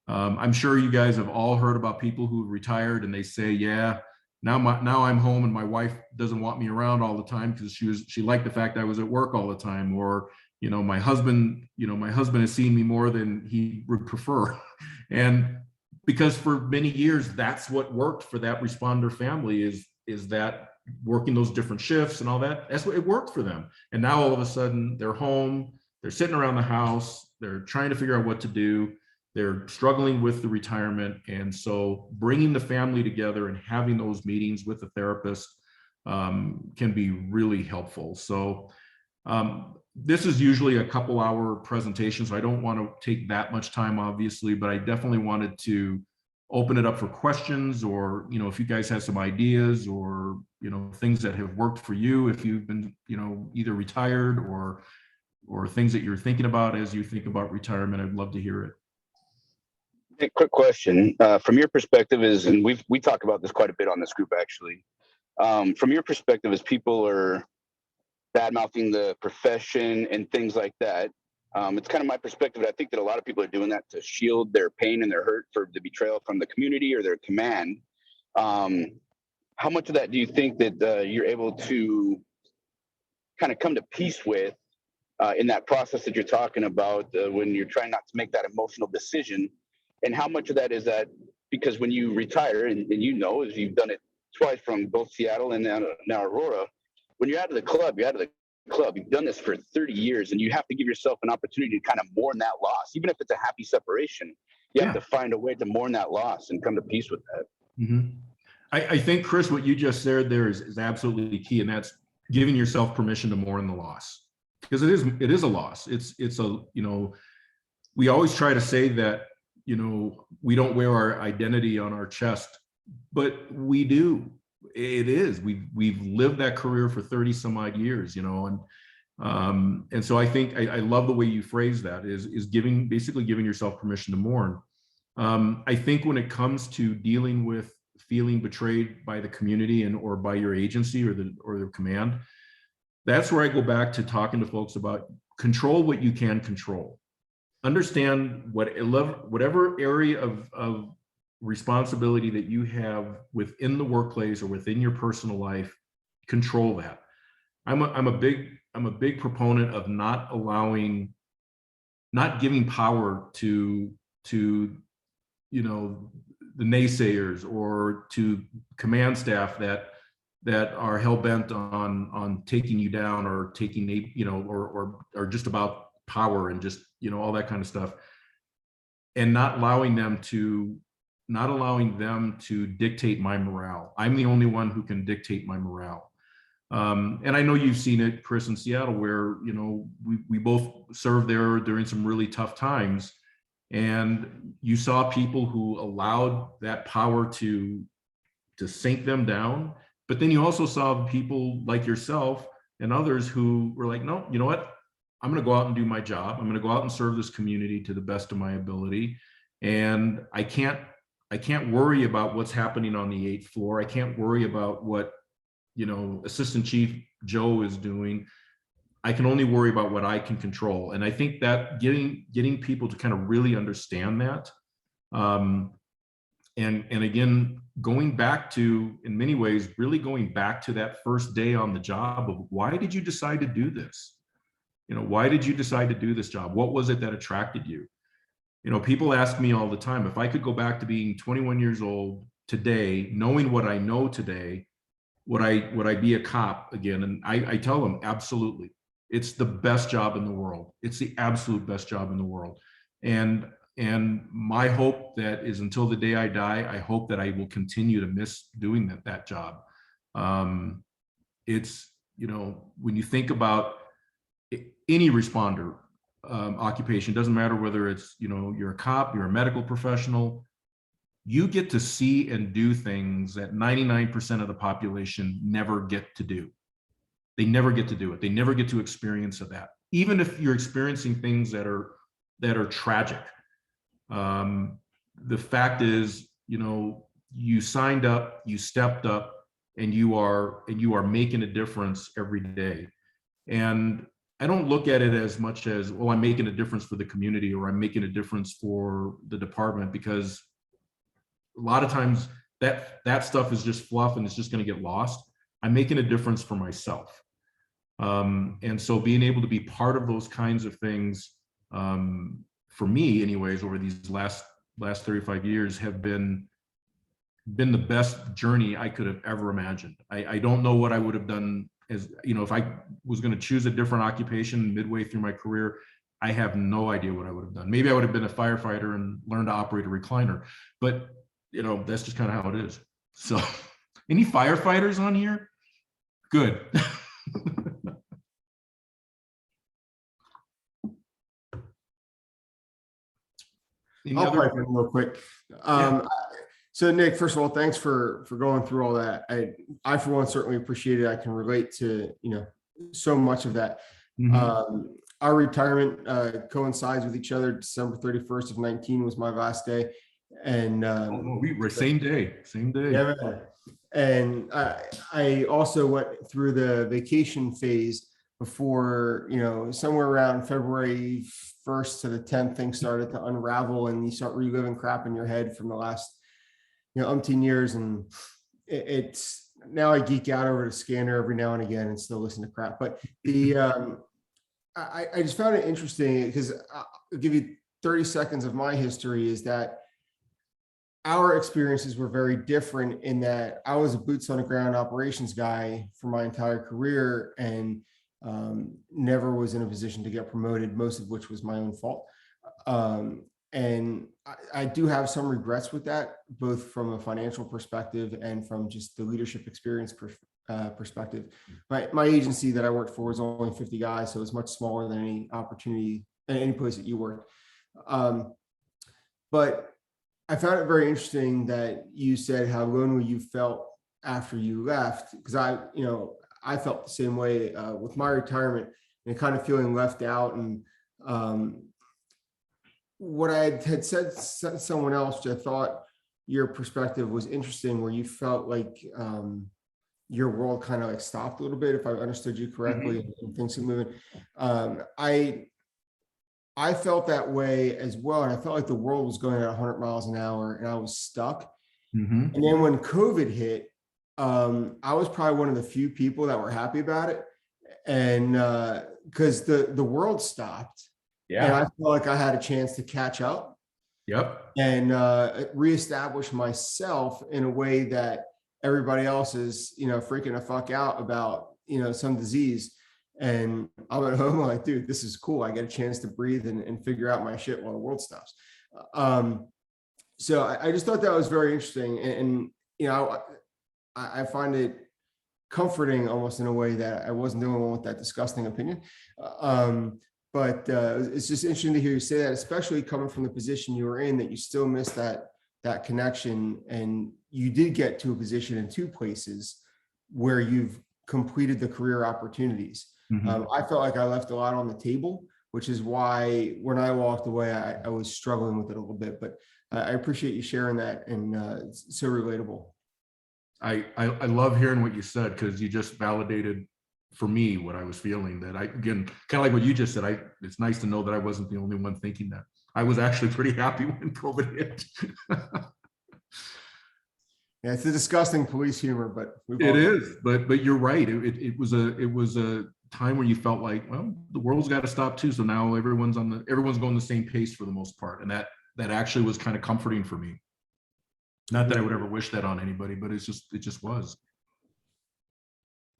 [SPEAKER 2] I'm sure you guys have all heard about people who retired and they say, yeah, now I'm home and my wife doesn't want me around all the time because she liked the fact I was at work all the time. Or, my husband has seen me more than he would prefer. And because for many years, that's what worked for that responder family is that working those different shifts and all that. That's what it worked for them. And now all of a sudden they're home, they're sitting around the house, they're trying to figure out what to do. They're struggling with the retirement. And so bringing the family together and having those meetings with the therapist can be really helpful. So this is usually a couple hour presentation, so I don't want to take that much time, obviously, but I definitely wanted to open it up for questions, or, if you guys have some ideas or, things that have worked for you, if you've been, either retired or things that you're thinking about as you think about retirement, I'd love to hear it.
[SPEAKER 3] A quick question from your perspective is, and we talk about this quite a bit on this group actually. From your perspective, as people are bad mouthing the profession and things like that, it's kind of my perspective. I think that a lot of people are doing that to shield their pain and their hurt for the betrayal from the community or their command. How much of that do you think that you're able to kind of come to peace with in that process that you're talking about when you're trying not to make that emotional decision? And how much of that is that because when you retire, and as you've done it twice from both Seattle and now Aurora, when you're out of the club, you've done this for 30 years, and you have to give yourself an opportunity to kind of mourn that loss. Even if it's a happy separation, you have to find a way to mourn that loss and come to peace with that.
[SPEAKER 2] Mm-hmm. I think, Chris, what you just said there is absolutely key, and that's giving yourself permission to mourn the loss, because it is a loss. It's a, we always try to say that, we don't wear our identity on our chest, but we do. It is. We've lived that career for 30 some odd years, and so I think I love the way you phrase that is basically giving yourself permission to mourn. I think when it comes to dealing with feeling betrayed by the community or by your agency or the command, that's where I go back to talking to folks about control what you can control. Understand whatever area of responsibility that you have within the workplace or within your personal life, control that. I'm a big proponent of not giving power to the naysayers or to command staff that are hell-bent on taking you down or taking or just about power and just all that kind of stuff, and not allowing them to dictate my morale. I'm the only one who can dictate my morale. And I know you've seen it, Chris, in Seattle, where we both served there during some really tough times, and you saw people who allowed that power to sink them down. But then you also saw people like yourself and others who were like, no, you know what? I'm going to go out and do my job. I'm going to go out and serve this community to the best of my ability. And I can't worry about what's happening on the 8th floor. I can't worry about what, Assistant Chief Joe is doing. I can only worry about what I can control. And I think that getting people to kind of really understand that. And again, going back to, in many ways, really going back to that first day on the job of why did you decide to do this? Why did you decide to do this job? What was it that attracted you? People ask me all the time, if I could go back to being 21 years old today, knowing what I know today, would I be a cop again? And I tell them, absolutely. It's the best job in the world. It's the absolute best job in the world. And my hope that is until the day I die, I hope that I will continue to miss doing that job. It's, when you think about any responder occupation, doesn't matter whether it's, you're a cop, you're a medical professional, you get to see and do things that 99% of the population never get to do. They never get to do it. They never get to experience that. Even if you're experiencing things that are tragic. The fact is, you signed up, you stepped up, and you are making a difference every day. And I don't look at it as much as, well, I'm making a difference for the community or I'm making a difference for the department, because a lot of times that stuff is just fluff and it's just going to get lost. I'm making a difference for myself. And so being able to be part of those kinds of things, for me anyways, over these last 35 years have been the best journey I could have ever imagined. I don't know what I would have done, as you know, if I was going to choose a different occupation midway through my career. I have no idea what I would have done. Maybe I would have been a firefighter and learned to operate a recliner, but you know, that's just kind of how it is. So any firefighters on here? Good.
[SPEAKER 5] I'll pipe in real quick. So Nick, first of all, thanks for going through all that. I for one certainly appreciate it. I can relate to, you know, so much of that. Our retirement coincides with each other. December 31st of 19 was my last day. And
[SPEAKER 2] we were same day.
[SPEAKER 5] Yeah, man. And I also went through the vacation phase before, you know, somewhere around February 1st to the 10th, things started to unravel and you start reliving crap in your head from the last, you know, umpteen years. And it's now I geek out over the scanner every now and again and still listen to crap. But the I just found it interesting because I'll give you 30 seconds of my history is that our experiences were very different in that I was a boots on the ground operations guy for my entire career and never was in a position to get promoted, most of which was my own fault. And I do have some regrets with that, both from a financial perspective and from just the leadership experience perspective. My agency that I worked for was only 50 guys, so it was much smaller than any opportunity in any place that you worked. But I found it very interesting that you said how lonely you felt after you left, because I felt the same way with my retirement and kind of feeling left out. And what I had said to someone else, which I thought your perspective was interesting, where you felt like your world kind of like stopped a little bit, if I understood you correctly, and things are moving. I felt that way as well. And I felt like the world was going at 100 miles an hour and I was stuck. And then when COVID hit, I was probably one of the few people that were happy about it. And because the world stopped. Yeah. And I felt like I had a chance to catch up.
[SPEAKER 2] Yep.
[SPEAKER 5] And reestablish myself in a way that everybody else is, you know, freaking the fuck out about, you know, some disease. And I'm at home like, dude, this is cool. I get a chance to breathe and figure out my shit while the world stops. So I just thought that was very interesting. And you know, I find it comforting almost in a way that I wasn't the only one with that disgusting opinion. But it's just interesting to hear you say that, especially coming from the position you were in, that you still miss that connection. And you did get to a position in two places where you've completed the career opportunities. I felt like I left a lot on the table, which is why when I walked away, I was struggling with it a little bit, but I appreciate you sharing that, and it's so relatable.
[SPEAKER 2] I love hearing what you said, because you just validated for me what I was feeling, that again, kind of like what you just said, it's nice to know that I wasn't the only one thinking that. I was actually pretty happy when COVID hit.
[SPEAKER 5] Yeah, it's a disgusting police humor, but
[SPEAKER 2] it is. But you're right. It was a time where you felt like, well, the world's got to stop too. So now everyone's going the same pace for the most part, and that actually was kind of comforting for me. Not that I would ever wish that on anybody, but it just was.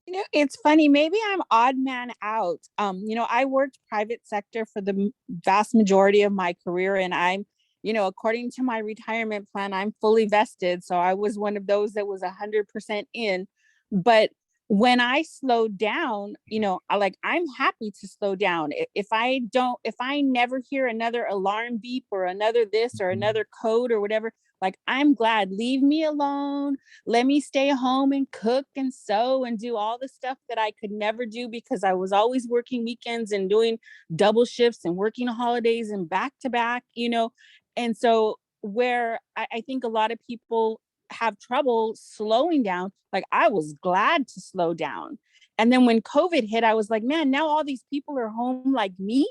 [SPEAKER 6] You know, it's funny. Maybe I'm odd man out. You know, I worked private sector for the vast majority of my career, and I'm, you know, according to my retirement plan, I'm fully vested. So I was one of those that was 100% in. But when I slowed down, you know, I'm happy to slow down. If I never hear another alarm beep or another this or another code or whatever, like, I'm glad, leave me alone. Let me stay home and cook and sew and do all the stuff that I could never do, because I was always working weekends and doing double shifts and working holidays and back to back, you know. And so where I think a lot of people have trouble slowing down. Like I was glad to slow down. And then when COVID hit, I was like, man, now all these people are home like me,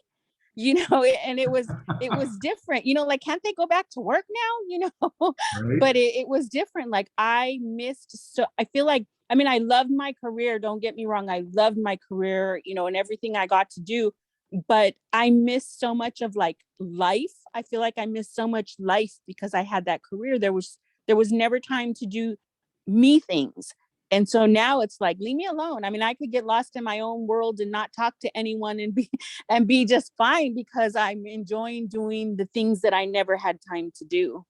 [SPEAKER 6] and it was different, like, can't they go back to work now?
[SPEAKER 2] Right.
[SPEAKER 6] But it was different. Like I missed, so I feel like, I mean, I loved my career. Don't get me wrong. I loved my career, and everything I got to do, but I missed so much of like life. I feel like I missed so much life because I had that career. There was never time to do me things. And so now it's like, leave me alone. I mean, I could get lost in my own world and not talk to anyone and be just fine because I'm enjoying doing the things that I never had time to do.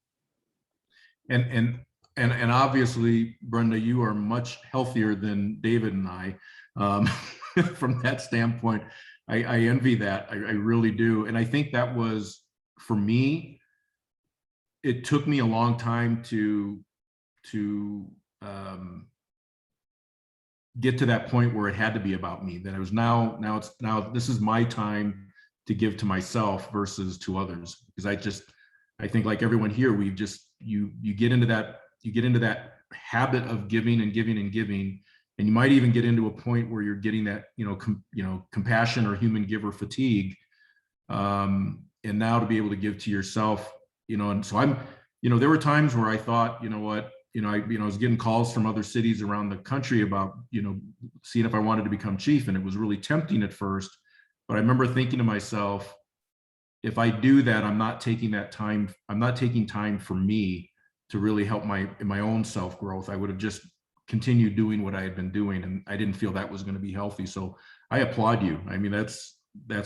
[SPEAKER 2] And obviously, Brenda, you are much healthier than David and I. From that standpoint, I envy that. I really do. And I think that was, for me, it took me a long time to get to that point where it had to be about me, that it was now this is my time to give to myself versus to others. Because I think like everyone here, we just, you get into that habit of giving and giving and giving. And you might even get into a point where you're getting that, compassion or human giver fatigue. And now to be able to give to yourself, and so I'm, there were times where I thought, I was getting calls from other cities around the country about, seeing if I wanted to become chief. And it was really tempting at first. But I remember thinking to myself, if I do that, I'm not taking time for me to really help my own self growth. I would have just continued doing what I had been doing. And I didn't feel that was going to be healthy. So I applaud you. I mean, that's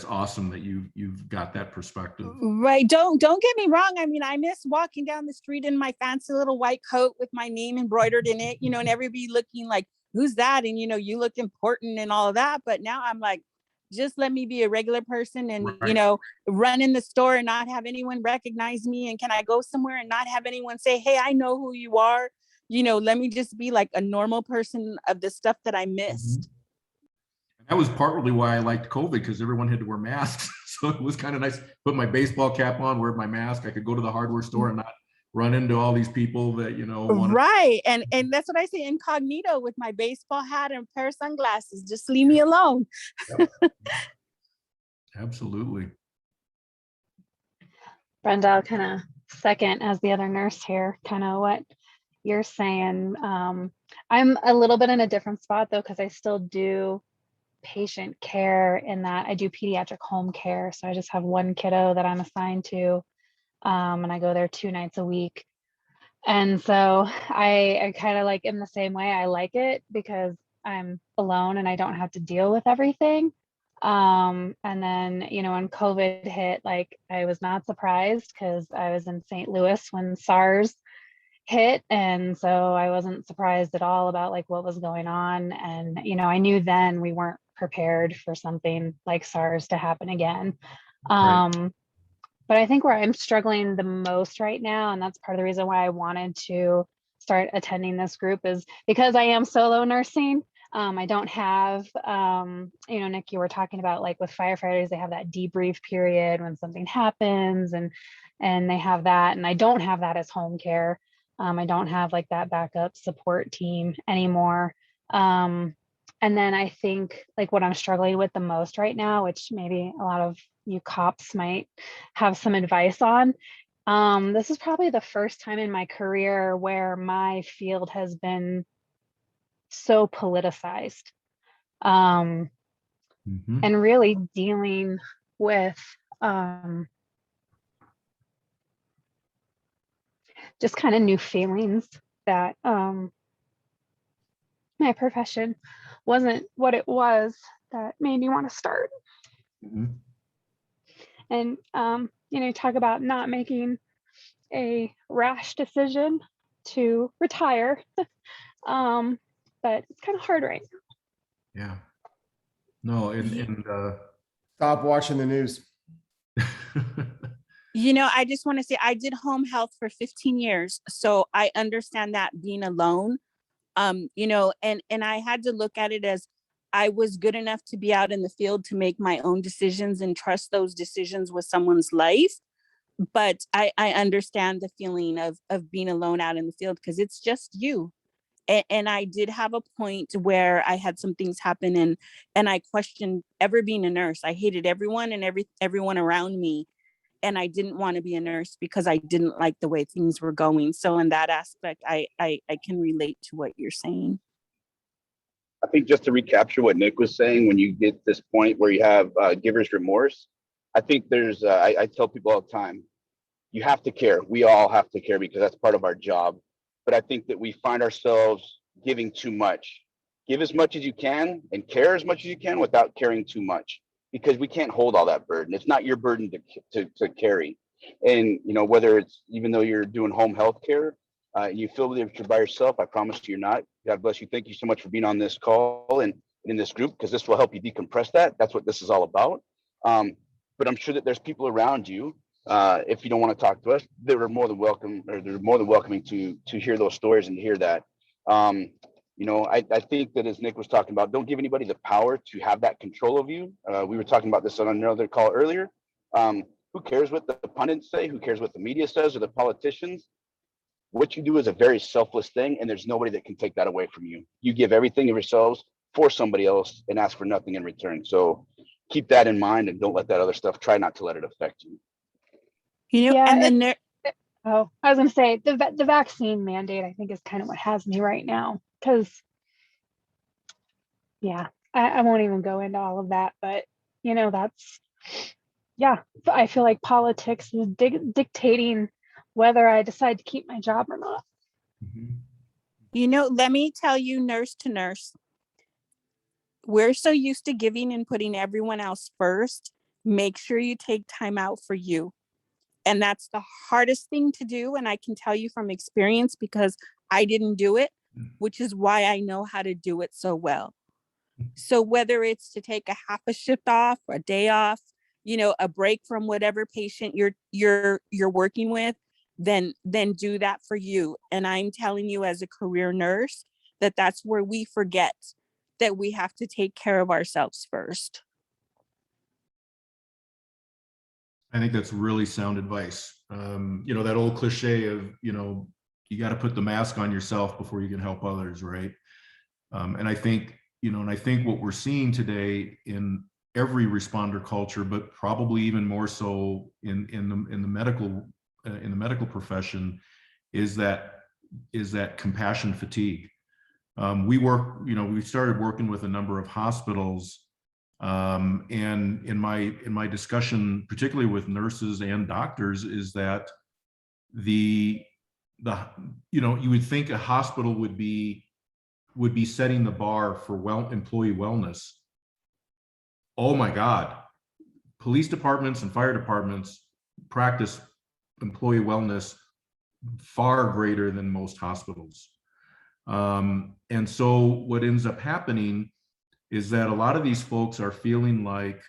[SPEAKER 2] awesome that you've got that perspective.
[SPEAKER 6] Right. Don't get me wrong. I mean, I miss walking down the street in my fancy little white coat with my name embroidered in it, and everybody looking like, who's that? And, you look important and all of that. But now I'm like, just let me be a regular person and,
[SPEAKER 2] Right.
[SPEAKER 6] Run in the store and not have anyone recognize me. And can I go somewhere and not have anyone say, hey, I know who you are. Let me just be like a normal person of the stuff that I missed.
[SPEAKER 2] That was partly why I liked COVID, because everyone had to wear masks. So it was kind of nice. Put my baseball cap on, wear my mask. I could go to the hardware store and not run into all these people that,
[SPEAKER 6] Right. And that's what I say, incognito with my baseball hat and a pair of sunglasses. Just leave me alone.
[SPEAKER 2] Yep. Absolutely.
[SPEAKER 7] Brenda, I'll kind of second as the other nurse here, kind of what you're saying. I'm a little bit in a different spot though, because I still do patient care in that I do pediatric home care. So I just have one kiddo that I'm assigned to, and I go there 2 nights a week. And so I kind of like in the same way, I like it because I'm alone and I don't have to deal with everything. And then, when COVID hit, like I was not surprised because I was in St. Louis when SARS hit. And so I wasn't surprised at all about like what was going on. And, I knew then we weren't prepared for something like SARS to happen again.
[SPEAKER 2] Right.
[SPEAKER 7] But I think where I'm struggling the most right now, and that's part of the reason why I wanted to start attending this group, is because I am solo nursing. I don't have, Nick, you were talking about like with firefighters, they have that debrief period when something happens and they have that. And I don't have that as home care. I don't have like that backup support team anymore. And then I think like what I'm struggling with the most right now, which maybe a lot of you cops might have some advice on. This is probably the first time in my career where my field has been so politicized, and really dealing with just kind of new feelings that my profession wasn't what it was that made me want to start. And talk about not making a rash decision to retire. But it's kind of hard right now.
[SPEAKER 2] Yeah. No, and
[SPEAKER 5] Stop watching the news.
[SPEAKER 6] I just want to say I did home health for 15 years. So I understand that being alone, and I had to look at it as I was good enough to be out in the field to make my own decisions and trust those decisions with someone's life. but I understand the feeling of being alone out in the field, because it's just you. And I did have a point where I had some things happen, and I questioned ever being a nurse. I hated everyone and everyone around me. And I didn't want to be a nurse because I didn't like the way things were going. So in that aspect, I can relate to what you're saying.
[SPEAKER 3] I think just to recapture what Nick was saying, when you get this point where you have giver's remorse, I think there's, I tell people all the time, you have to care. We all have to care because that's part of our job. But I think that we find ourselves giving too much. Give as much as you can and care as much as you can without caring too much, because we can't hold all that burden. It's not your burden to carry. And, you know, whether it's, even though you're doing home health care, you feel that you're by yourself, I promise you you're not. God bless you. Thank you so much for being on this call and in this group, because this will help you decompress that. That's what this is all about. But I'm sure that there's people around you, if you don't want to talk to us, they were more than welcome, or they're more than welcoming to hear those stories and to hear that. You know, I think that, as Nick was talking about, don't give anybody the power to have that control of you. We were talking about this on another call earlier. Who cares what the pundits say? Who cares what the media says or the politicians? What you do is a very selfless thing, and there's nobody that can take that away from you. You give everything of yourselves for somebody else and ask for nothing in return. So keep that in mind, and don't let that other stuff, try not to let it affect you.
[SPEAKER 6] You know,
[SPEAKER 7] Yeah,
[SPEAKER 6] and then
[SPEAKER 7] oh, I was going to say the vaccine mandate, I think, is kind of what has me right now, because yeah, I won't even go into all of that, but you know, that's, yeah, I feel like politics is dictating whether I decide to keep my job or not.
[SPEAKER 6] you know, let me tell you, nurse to nurse, we're so used to giving and putting everyone else first. Make sure you take time out for you. And that's the hardest thing to do. And I can tell you from experience, because I didn't do it, which is why I know how to do it so well. So whether it's to take a half a shift off, a day off, you know, a break from whatever patient you're working with, then do that for you. And I'm telling you, as a career nurse, that's where we forget that we have to take care of ourselves first.
[SPEAKER 2] I think that's really sound advice. You know, that old cliche of, you know, you got to put the mask on yourself before you can help others, right? And I think, you know, and I think what we're seeing today in every responder culture, but probably even more so in the medical profession, is that compassion fatigue. We started working with a number of hospitals, and in my discussion, particularly with nurses and doctors, is that you would think a hospital would be setting the bar for employee wellness. Oh my God, police departments and fire departments practice employee wellness far greater than most hospitals. And so what ends up happening is that a lot of these folks are feeling like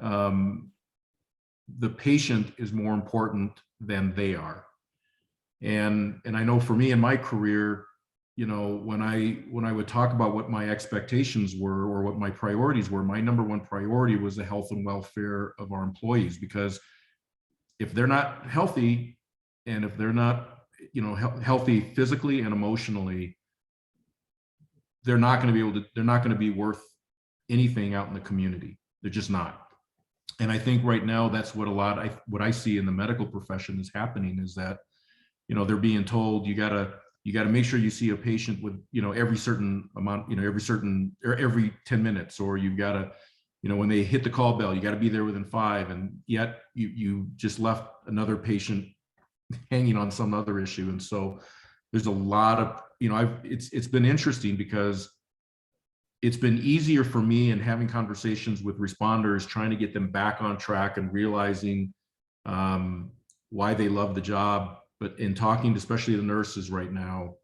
[SPEAKER 2] the patient is more important than they are. And I know for me in my career, you know, when I would talk about what my expectations were or what my priorities were, my number one priority was the health and welfare of our employees, because if they're not healthy, and if they're not, you know, healthy physically and emotionally, they're not going to be worth anything out in the community. They're just not. And I think right now that's what what I see in the medical profession is happening, is that, you know, they're being told you got to make sure you see a patient with, you know, every certain amount, you know, every 10 minutes, or you've got to, you know, when they hit the call bell, you got to be there within 5, and yet you just left another patient hanging on some other issue. And so there's a lot of, you know, it's been interesting, because it's been easier for me in having conversations with responders, trying to get them back on track and realizing why they love the job. But in talking to especially the nurses right now,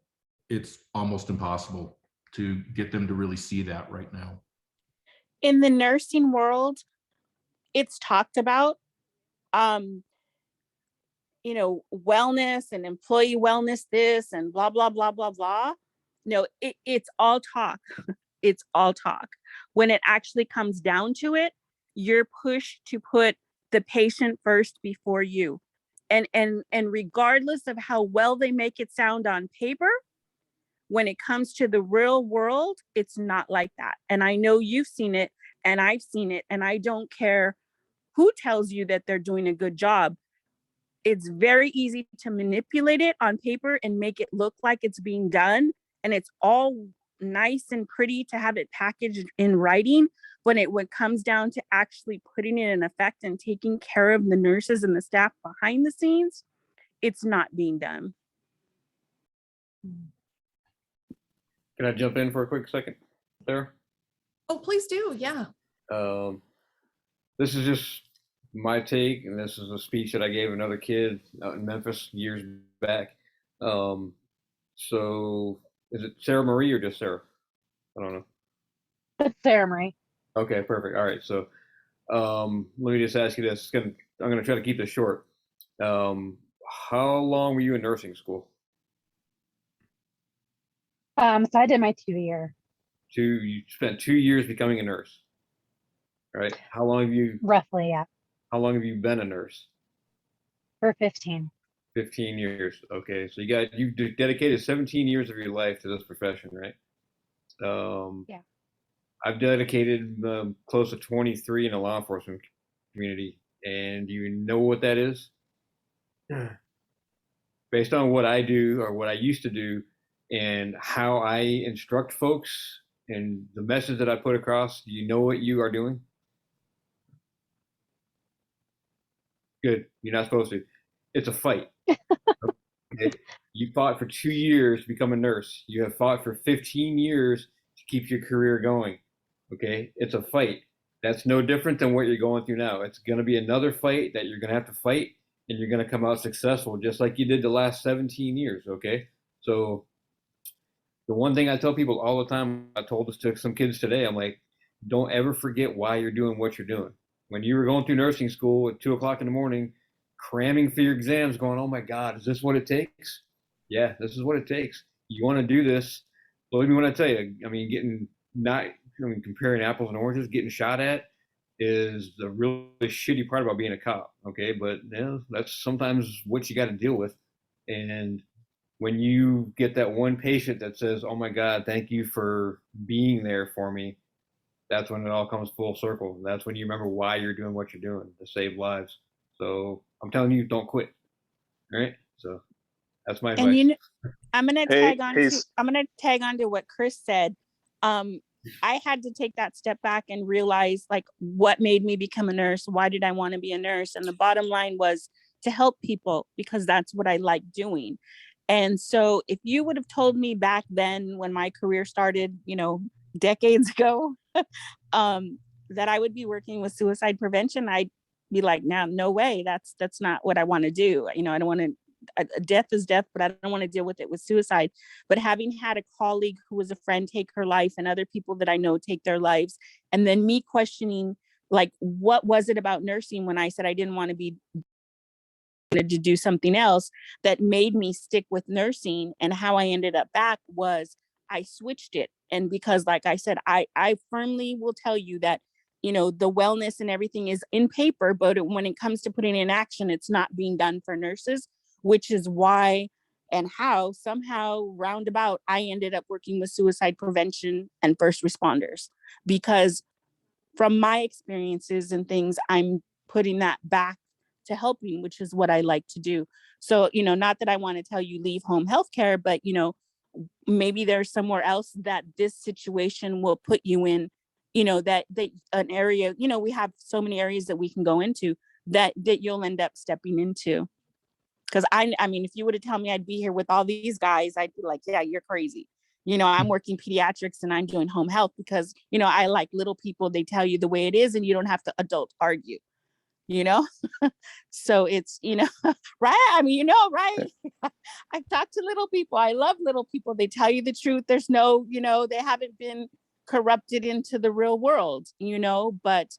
[SPEAKER 2] it's almost impossible to get them to really see that right now.
[SPEAKER 6] In the nursing world, it's talked about, you know, wellness and employee wellness, this and blah, blah, blah, blah, blah. No, it's all talk. It's all talk. When it actually comes down to it, you're pushed to put the patient first before you. And regardless of how well they make it sound on paper, when it comes to the real world, it's not like that. And I know you've seen it and I've seen it, and I don't care who tells you that they're doing a good job. It's very easy to manipulate it on paper and make it look like it's being done. And it's all nice and pretty to have it packaged in writing. When it comes down to actually putting it in effect and taking care of the nurses and the staff behind the scenes, it's not being done.
[SPEAKER 4] Can I jump in for a quick second, Sarah?
[SPEAKER 1] Oh, please do. Yeah.
[SPEAKER 4] This is just my take, and this is a speech that I gave another kid out in Memphis years back. So is it Sarah Marie or just Sarah? I don't know.
[SPEAKER 7] It's Sarah Marie.
[SPEAKER 4] Okay, perfect. All right. So let me just ask you this. I'm going to try to keep this short. How long were you in nursing school?
[SPEAKER 7] So I did my 2-year.
[SPEAKER 4] You spent 2 years becoming a nurse, right? How long have you been a nurse?
[SPEAKER 7] For 15.
[SPEAKER 4] 15 years. Okay, so you dedicated 17 years of your life to this profession, right?
[SPEAKER 7] Yeah.
[SPEAKER 4] I've dedicated close to 23 in the law enforcement community, and do you know what that is? Based on what I do or what I used to do and how I instruct folks and the message that I put across, do you know what you are doing? Good. You're not supposed to. It's a fight. Okay. You fought for 2 years to become a nurse. You have fought for 15 years to keep your career going. Okay. It's a fight. That's no different than what you're going through now. It's going to be another fight that you're going to have to fight, and you're going to come out successful just like you did the last 17 years. Okay. So the one thing I tell people all the time, I told this to some kids today, I'm like, don't ever forget why you're doing what you're doing. When you were going through nursing school at 2 o'clock in the morning, cramming for your exams, going, oh my God, is this what it takes? Yeah, this is what it takes. You want to do this. Believe me when I tell you, I mean, comparing apples and oranges, getting shot at is the really shitty part about being a cop. Okay. But that's sometimes what you got to deal with. And when you get that one patient that says, oh my God, thank you for being there for me, that's when it all comes full circle. That's when you remember why you're doing what you're doing, to save lives. So I'm telling you, don't quit. All right. So that's my advice.
[SPEAKER 6] And I'm gonna tag on to what Chris said. I had to take that step back and realize like what made me become a nurse. Why did I want to be a nurse? And the bottom line was to help people, because that's what I like doing. And so if you would have told me back then when my career started, decades ago, that I would be working with suicide prevention, I'd be like, no way. That's not what I want to do. I don't want to, death is death, but I don't want to deal with it with suicide. But having had a colleague who was a friend take her life, and other people that I know take their lives, and then me questioning, like, what was it about nursing when I said I didn't want to be to do something else, that made me stick with nursing. And how I ended up back was I switched it. And because, like I said, I firmly will tell you that, the wellness and everything is in paper, but when it comes to putting in action, it's not being done for nurses, which is why and how somehow roundabout I ended up working with suicide prevention and first responders, because from my experiences and things, I'm putting that back to helping, which is what I like to do. So, not that I want to tell you leave home healthcare, but, maybe there's somewhere else that this situation will put you in, that an area, we have so many areas that we can go into that you'll end up stepping into. Because I mean, if you would have told me I'd be here with all these guys, I'd be like, yeah, you're crazy. I'm working pediatrics and I'm doing home health because, I like little people. They tell you the way it is and you don't have to adult argue, so it's, right. I mean, right. I've talked to little people. I love little people. They tell you the truth. There's no, they haven't been corrupted into the real world, but,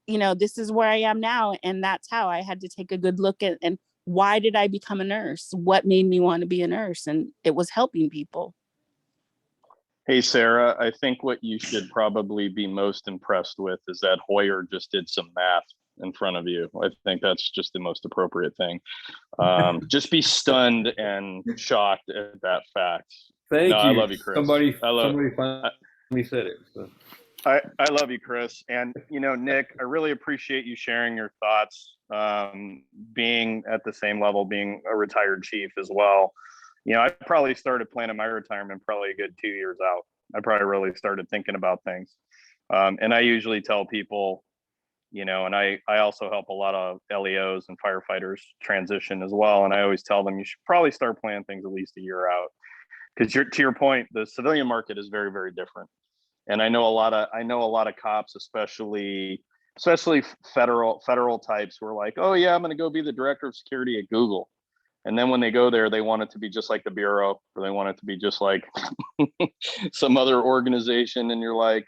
[SPEAKER 6] this is where I am now. And that's how I had to take a good look at, and why did I become a nurse? What made me want to be a nurse? And it was helping people.
[SPEAKER 8] Hey, Sarah, I think what you should probably be most impressed with is that Hoyer just did some math in front of you. I think that's just the most appropriate thing. Just be stunned and shocked at that fact.
[SPEAKER 4] Thank
[SPEAKER 8] No,
[SPEAKER 4] you.
[SPEAKER 8] I love you, Chris.
[SPEAKER 4] Somebody
[SPEAKER 8] I
[SPEAKER 4] finally said it. So.
[SPEAKER 8] I love you, Chris. And, Nick, I really appreciate you sharing your thoughts, being at the same level, being a retired chief as well. I probably started planning my retirement probably a good 2 years out. I probably really started thinking about things. And I usually tell people, and I also help a lot of LEOs and firefighters transition as well. And I always tell them, you should probably start planning things at least a year out. Because to your point, the civilian market is very, very different. And I know a lot of cops, especially federal types, who are like, oh yeah, I'm going to go be the director of security at Google. And then when they go there, they want it to be just like the Bureau, or they want it to be just like some other organization. And you're like,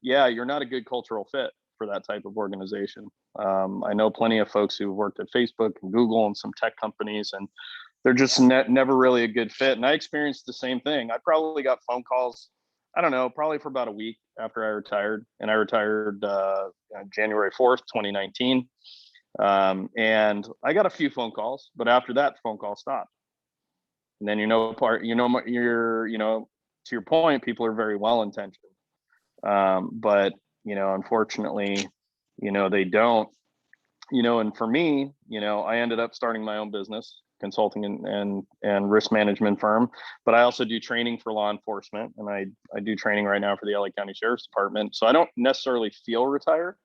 [SPEAKER 8] yeah, you're not a good cultural fit for that type of organization. I know plenty of folks who've worked at Facebook and Google and some tech companies, and they're just never really a good fit. And I experienced the same thing. I probably got phone calls, I don't know, probably for about a week after I retired. And I retired January 4th, 2019. And I got a few phone calls, but after that, phone call stopped. And then, to your point, people are very well-intentioned. But, unfortunately, they don't, and for me, I ended up starting my own business, consulting and risk management firm, but I also do training for law enforcement, and I do training right now for the LA County Sheriff's Department. So I don't necessarily feel retired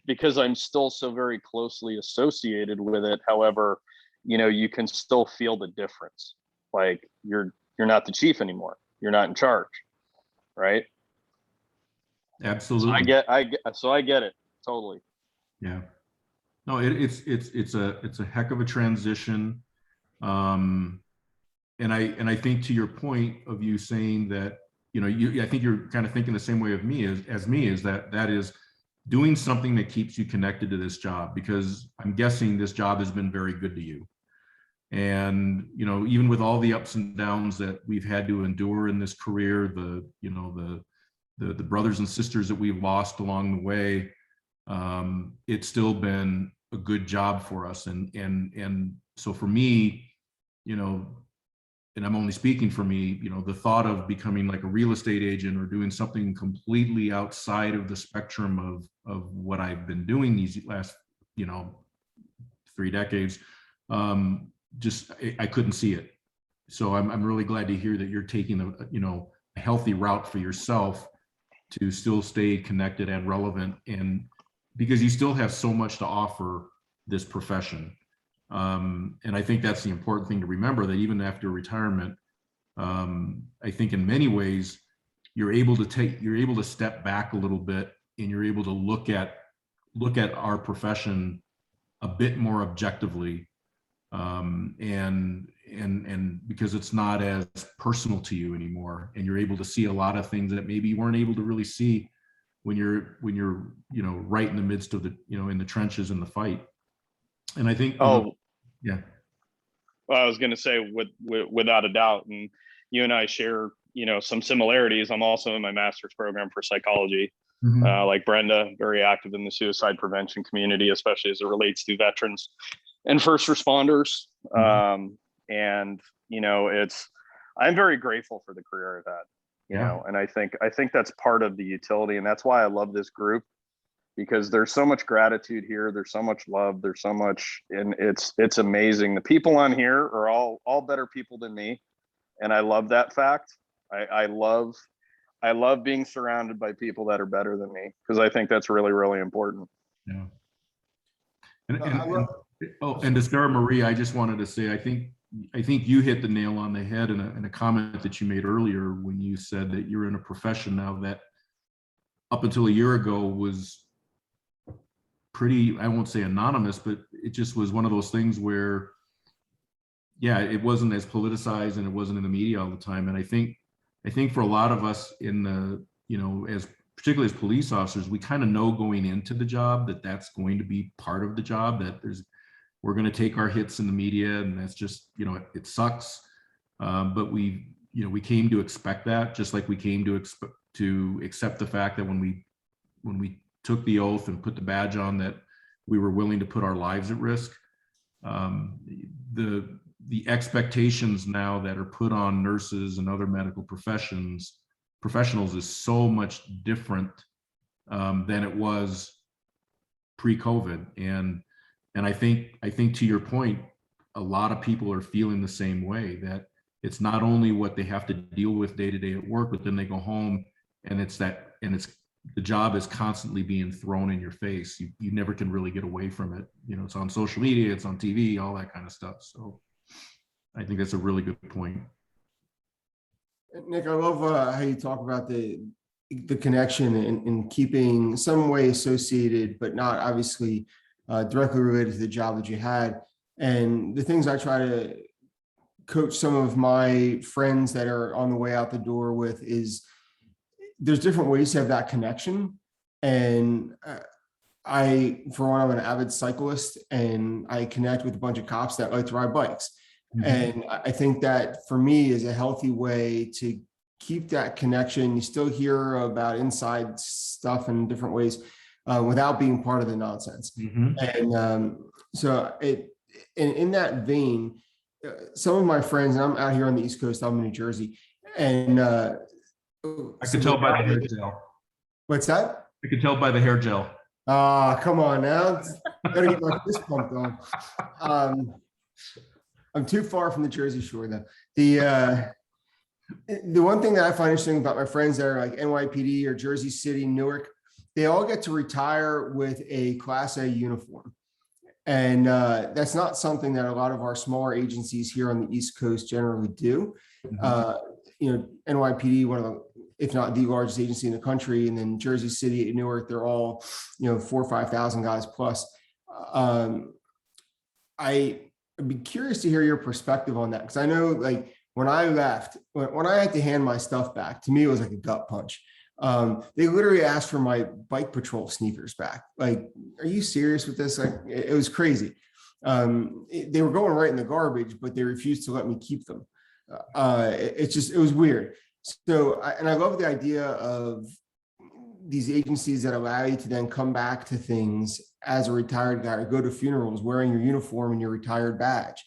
[SPEAKER 8] because I'm still so very closely associated with it. However, you can still feel the difference. Like you're not the chief anymore. You're not in charge, right?
[SPEAKER 2] Absolutely.
[SPEAKER 8] So I get it totally.
[SPEAKER 2] Yeah. No, it's a heck of a transition. And I think to your point of you saying that, I think you're kind of thinking the same way of me as me, is that is doing something that keeps you connected to this job, because I'm guessing this job has been very good to you. And, even with all the ups and downs that we've had to endure in this career, the brothers and sisters that we've lost along the way, it's still been a good job for us. And so for me, and I'm only speaking for me, the thought of becoming like a real estate agent or doing something completely outside of the spectrum of what I've been doing these last, 3 decades, I couldn't see it. So I'm really glad to hear that you're taking a healthy route for yourself to still stay connected and relevant, and because you still have so much to offer this profession. And I think that's the important thing to remember, that even after retirement, I think in many ways, you're able to step back a little bit, and you're able to look at our profession a bit more objectively. And because it's not as personal to you anymore, and you're able to see a lot of things that maybe you weren't able to really see when you're right in the midst of the in the trenches in the fight. And I think yeah,
[SPEAKER 8] well, I was going to say without a doubt, and you and I share some similarities. I'm also in my master's program for psychology. Like Brenda, very active in the suicide prevention community, especially as it relates to veterans and first responders. And I'm very grateful for the career I've had, and I think that's part of the utility, and that's why I love this group, because there's so much gratitude here. There's so much love. There's so much, and it's amazing. The people on here are all better people than me, and I love that fact. I love being surrounded by people that are better than me, because I think that's really, really important.
[SPEAKER 2] Yeah. And to Sara Marie, I just wanted to say, I think you hit the nail on the head in a comment that you made earlier, when you said that you're in a profession now that up until a year ago was pretty, I won't say anonymous, but it just was one of those things where, yeah, it wasn't as politicized and it wasn't in the media all the time. And I think for a lot of us in the, particularly as police officers, we kind of know going into the job that that's going to be part of the job, that we're going to take our hits in the media, and that's just, it sucks. But we came to expect that, just like we came to accept the fact that when we took the oath and put the badge on that we were willing to put our lives at risk. The expectations now that are put on nurses and other medical professionals is so much different than it was pre-COVID. And I think to your point, a lot of people are feeling the same way, that it's not only what they have to deal with day to day at work, but then they go home and the job is constantly being thrown in your face. You never can really get away from it. You know, it's on social media, it's on TV, all that kind of stuff. So I think that's a really good point.
[SPEAKER 5] Nick, I love how you talk about the connection and keeping some way associated, but not obviously directly related to the job that you had. And the things I try to coach some of my friends that are on the way out the door with is there's different ways to have that connection. And for one, I'm an avid cyclist and I connect with a bunch of cops that like to ride bikes. Mm-hmm. And I think that for me is a healthy way to keep that connection. You still hear about inside stuff in different ways without being part of the nonsense. Mm-hmm. And so in that vein, some of my friends, and I'm out here on the East Coast, I'm in New Jersey, and
[SPEAKER 2] I can tell by the hair gel.
[SPEAKER 5] What's that?
[SPEAKER 2] I can tell by the hair gel.
[SPEAKER 5] Come on now. Gotta get my fist pumped on. I'm too far from the Jersey Shore though. The one thing that I find interesting about my friends that are like NYPD or Jersey City, Newark, they all get to retire with a Class A uniform. And that's not something that a lot of our smaller agencies here on the East Coast generally do. Mm-hmm. NYPD, one of the, if not the largest agency in the country, and then Jersey City, Newark, they're all, 4,000 or 5,000 guys plus. I'd be curious to hear your perspective on that, because I know, like, when I left, when I had to hand my stuff back, to me it was like a gut punch. They literally asked for my bike patrol sneakers back. Like, are you serious with this? Like, it was crazy. They were going right in the garbage, but they refused to let me keep them. It was weird. So, I love the idea of these agencies that allow you to then come back to things as a retired guy, or go to funerals wearing your uniform and your retired badge.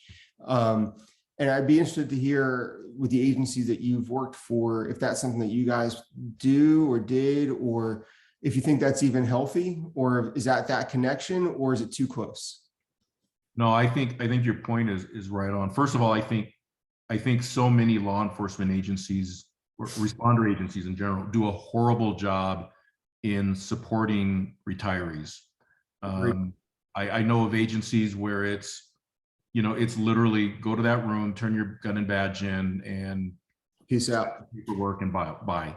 [SPEAKER 5] And I'd be interested to hear with the agencies that you've worked for, if that's something that you guys do or did, or if you think that's even healthy, or is that connection, or is it too close?
[SPEAKER 2] No, I think your point is right on. First of all, I think so many law enforcement agencies or responder agencies in general do a horrible job in supporting retirees. I know of agencies where it's literally go to that room, turn your gun and badge in, and
[SPEAKER 5] peace out,
[SPEAKER 2] paperwork, and bye.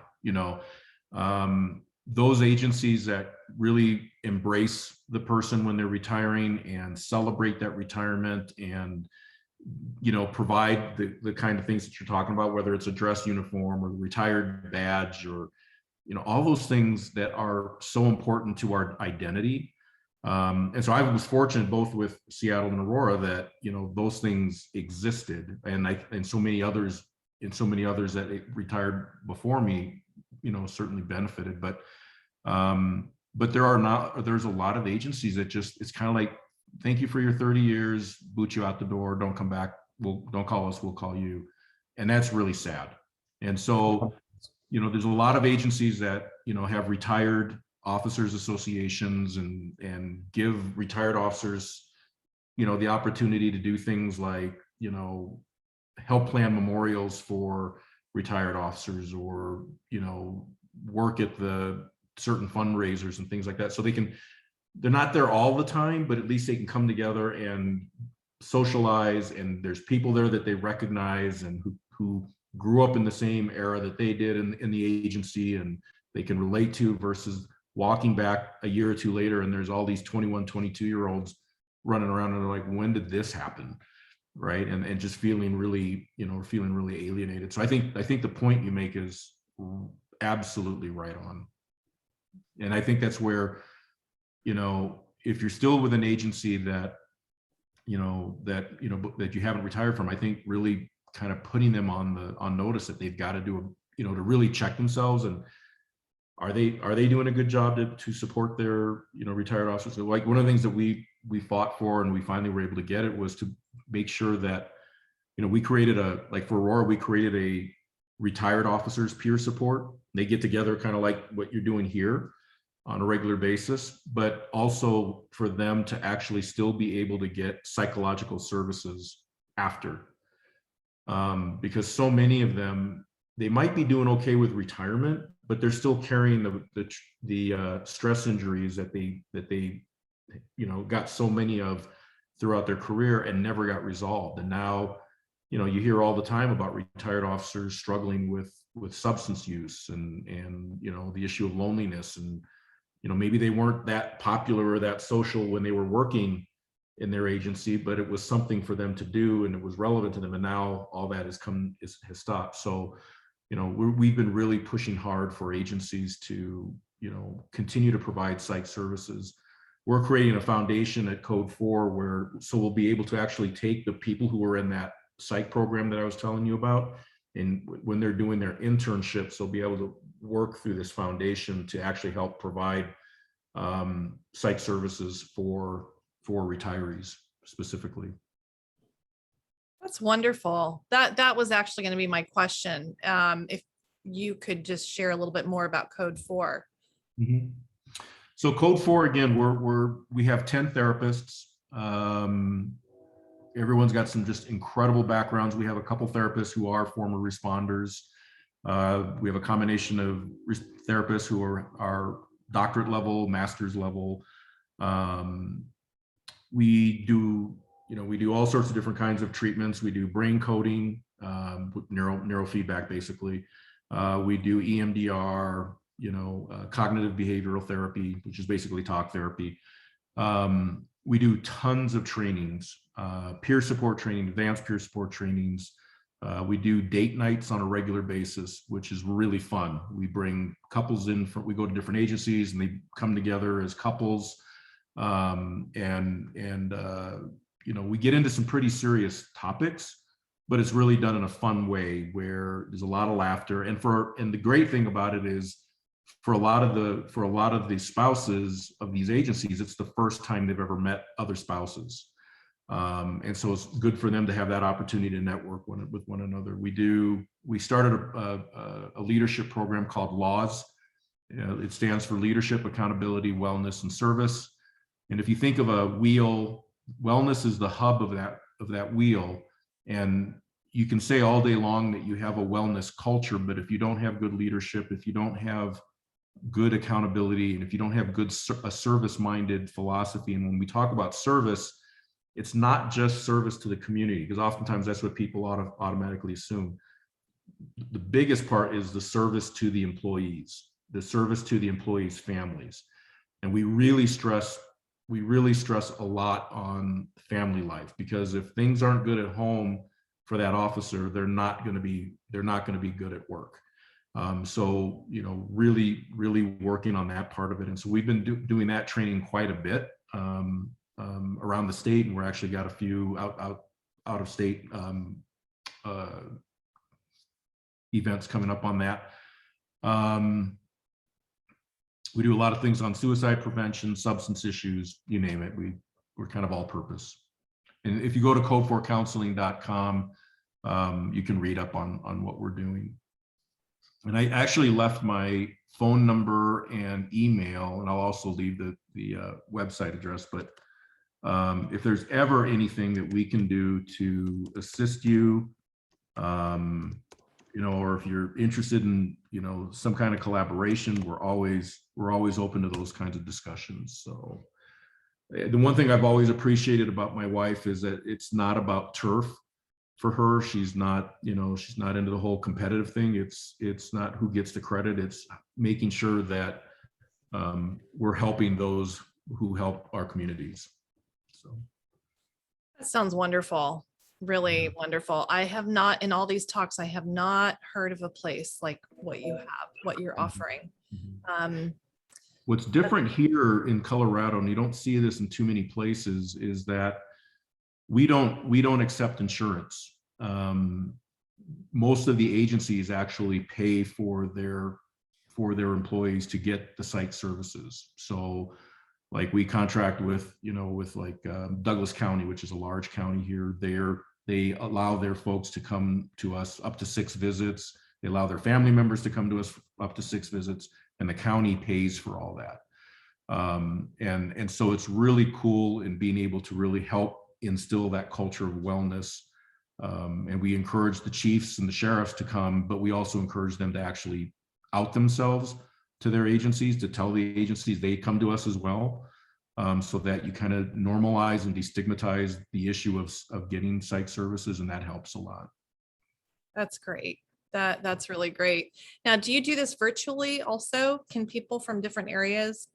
[SPEAKER 2] Those agencies that really embrace the person when they're retiring and celebrate that retirement, and provide the kind of things that you're talking about, whether it's a dress uniform or the retired badge, or all those things that are so important to our identity. And so I was fortunate both with Seattle and Aurora that those things existed, and so many others that retired before me certainly benefited. But there's a lot of agencies that it's kind of like, thank you for your 30 years, boot you out the door, don't come back, don't call us, we'll call you. And that's really sad. And so there's a lot of agencies that have retired officers associations and give retired officers the opportunity to do things like help plan memorials for retired officers, or work at the certain fundraisers and things like that. So they're not there all the time, but at least they can come together and socialize, and there's people there that they recognize and who grew up in the same era that they did in the agency, and they can relate to, versus walking back a year or two later and there's all these 21, 22-year-olds running around and they're like, when did this happen? Right. And just feeling really alienated. So I think the point you make is absolutely right on. And I think that's where, if you're still with an agency that you haven't retired from, I think really kind of putting them on notice that they've got to do to really check themselves. And are they doing a good job to support their, you know, retired officers? So like one of the things that we fought for and we finally were able to get it was to make sure that, you know, we created like for Aurora, we created a retired officers peer support. They get together kind of like what you're doing here on a regular basis, but also for them to actually still be able to get psychological services after. Because so many of them, they might be doing okay with retirement, but they're still carrying the stress injuries that they you know got so many of throughout their career and never got resolved. And now, you know, you hear all the time about retired officers struggling with substance use and you know the issue of loneliness, and you know maybe they weren't that popular or that social when they were working in their agency, but it was something for them to do and it was relevant to them, and now all that has stopped. So, you know, we've been really pushing hard for agencies to, you know, continue to provide psych services. We're creating a foundation at Code 4 so we'll be able to actually take the people who are in that psych program that I was telling you about, and when they're doing their internships, they'll be able to work through this foundation to actually help provide psych services for retirees specifically.
[SPEAKER 1] That's wonderful. That was actually going to be my question. If you could just share a little bit more about Code 4.
[SPEAKER 2] Mm-hmm. So Code 4, again, we have 10 therapists. Everyone's got some just incredible backgrounds. We have a couple therapists who are former responders. We have a combination of therapists who are doctorate level, master's level. We do all sorts of different kinds of treatments. We do brain coding, neurofeedback, basically. We do EMDR, cognitive behavioral therapy, which is basically talk therapy. We do tons of trainings, peer support training, advanced peer support trainings. We do date nights on a regular basis, which is really fun. We bring couples in, we go to different agencies and they come together as couples. We get into some pretty serious topics, but it's really done in a fun way where there's a lot of laughter. And the great thing about it is for a lot of the spouses of these agencies, it's the first time they've ever met other spouses. And so it's good for them to have that opportunity to network with one another. We started a leadership program called LAWS. It stands for Leadership, Accountability, Wellness, and Service. And if you think of a wheel, wellness is the hub of that wheel. And you can say all day long that you have a wellness culture, but if you don't have good leadership, if you don't have good accountability, and if you don't have a service-minded philosophy, and when we talk about service, it's not just service to the community, because oftentimes that's what people automatically assume. The biggest part is the service to the employees, the service to the employees' families. And we really stress a lot on family life, because if things aren't good at home for that officer, they're not going to be good at work. So really working on that part of it. And so we've been doing that training quite a bit around the state, and we're actually got a few out of state events coming up on that. We do a lot of things on suicide prevention, substance issues, you name it. We're kind of all purpose. And if you go to code4counseling.com, you can read up on what we're doing. And I actually left my phone number and email, and I'll also leave the website address. But if there's ever anything that we can do to assist you, or if you're interested in, some kind of collaboration, we're always open to those kinds of discussions. So the one thing I've always appreciated about my wife is that it's not about turf for her. She's not into the whole competitive thing. It's not who gets the credit. It's making sure that we're helping those who help our communities. So
[SPEAKER 1] that sounds wonderful. Really wonderful. I have not, in all these talks, I have not heard of a place like what you have, what you're offering.
[SPEAKER 2] What's different here in Colorado, and you don't see this in too many places, is that we don't accept insurance. Most of the agencies actually pay for for their employees to get the psych services. So like we contract with, with like Douglas County, which is a large county here. They allow their folks to come to us up to 6 visits. They allow their family members to come to us up to 6 visits, and the county pays for all that. And so it's really cool in being able to really help instill that culture of wellness. And we encourage the chiefs and the sheriffs to come, but we also encourage them to actually out themselves to their agencies, to tell the agencies they come to us as well, so that you kind of normalize and destigmatize the issue of getting psych services, and that helps a lot.
[SPEAKER 1] That's great. That's really great. Now, do you do this virtually also? Can people from different areas?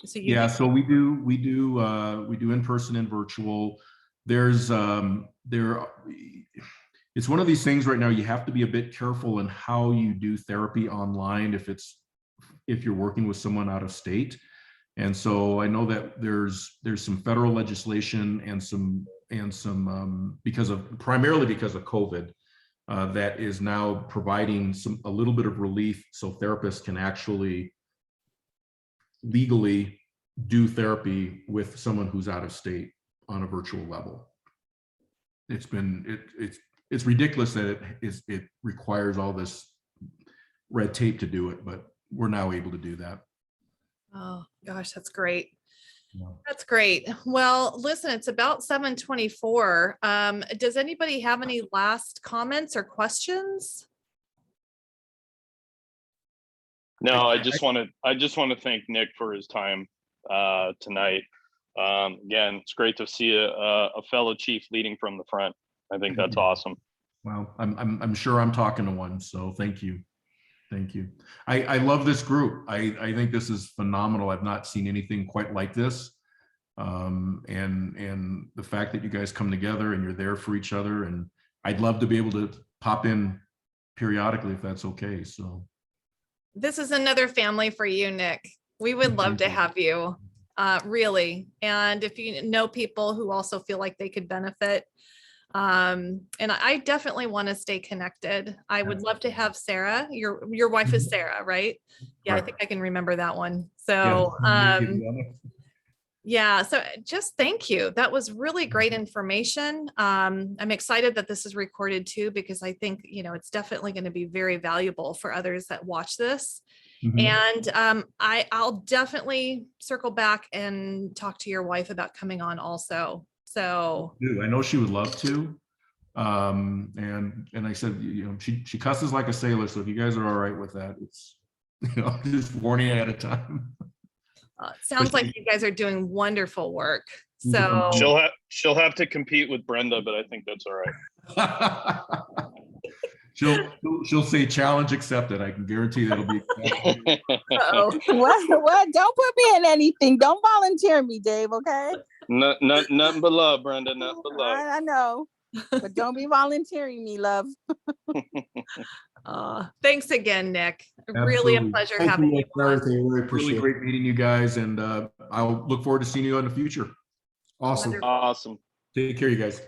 [SPEAKER 1] So we do in person and virtual. It's one of these things right now, you have to be a bit careful in how you do therapy online if you're working with someone out of state. And so I know that there's some federal legislation and some primarily because of COVID, that is now providing a little bit of relief so therapists can actually legally do therapy with someone who's out of state on a virtual level. It's ridiculous that it requires all this red tape to do it, but we're now able to do that. Oh gosh, that's great.
[SPEAKER 2] Yeah.
[SPEAKER 1] That's great. Well, listen, it's about 7:24. Does anybody have any last comments or questions?
[SPEAKER 8] No, I just want to thank Nick for his time tonight. Again, it's great to see a fellow chief leading from the front. I think that's awesome.
[SPEAKER 2] Well, I'm sure I'm talking to one, so thank you. Thank you. I love this group. I think this is phenomenal. I've not seen anything quite like this. And the fact that you guys come together and you're there for each other, and I'd love to be able to pop in periodically if that's okay. So
[SPEAKER 1] This is another family for you, Nick. We would love to have you, really. And if you know people who also feel like they could benefit, and I definitely want to stay connected. I would love to have Sara. Your wife is Sara, right? Yeah,
[SPEAKER 2] Correct.
[SPEAKER 1] I think I can remember that one. So, yeah, so just thank you. That was really great information. I'm excited that this is recorded too, because I think, it's definitely going to be very valuable for others that watch this. And I'll definitely circle back and talk to your wife about coming on also. So
[SPEAKER 2] I know she would love to. And I said, she cusses like a sailor. So if you guys are all right with that, it's, just warning ahead of time.
[SPEAKER 1] it sounds like you guys are doing wonderful work. So
[SPEAKER 8] She'll have to compete with Brenda, but I think that's all right.
[SPEAKER 2] She'll say challenge accepted. I can guarantee that'll be.
[SPEAKER 6] What? Don't put me in anything. Don't volunteer me, Dave. Okay.
[SPEAKER 8] Nothing but love, Brenda. Nothing but love.
[SPEAKER 6] I know, but don't be volunteering me, love.
[SPEAKER 1] Thanks again, Nick.
[SPEAKER 2] Absolutely.
[SPEAKER 1] Really a pleasure having you.
[SPEAKER 2] Really great meeting you guys, and I'll look forward to seeing you in the future.
[SPEAKER 5] Awesome.
[SPEAKER 8] Awesome.
[SPEAKER 2] Take care, you guys.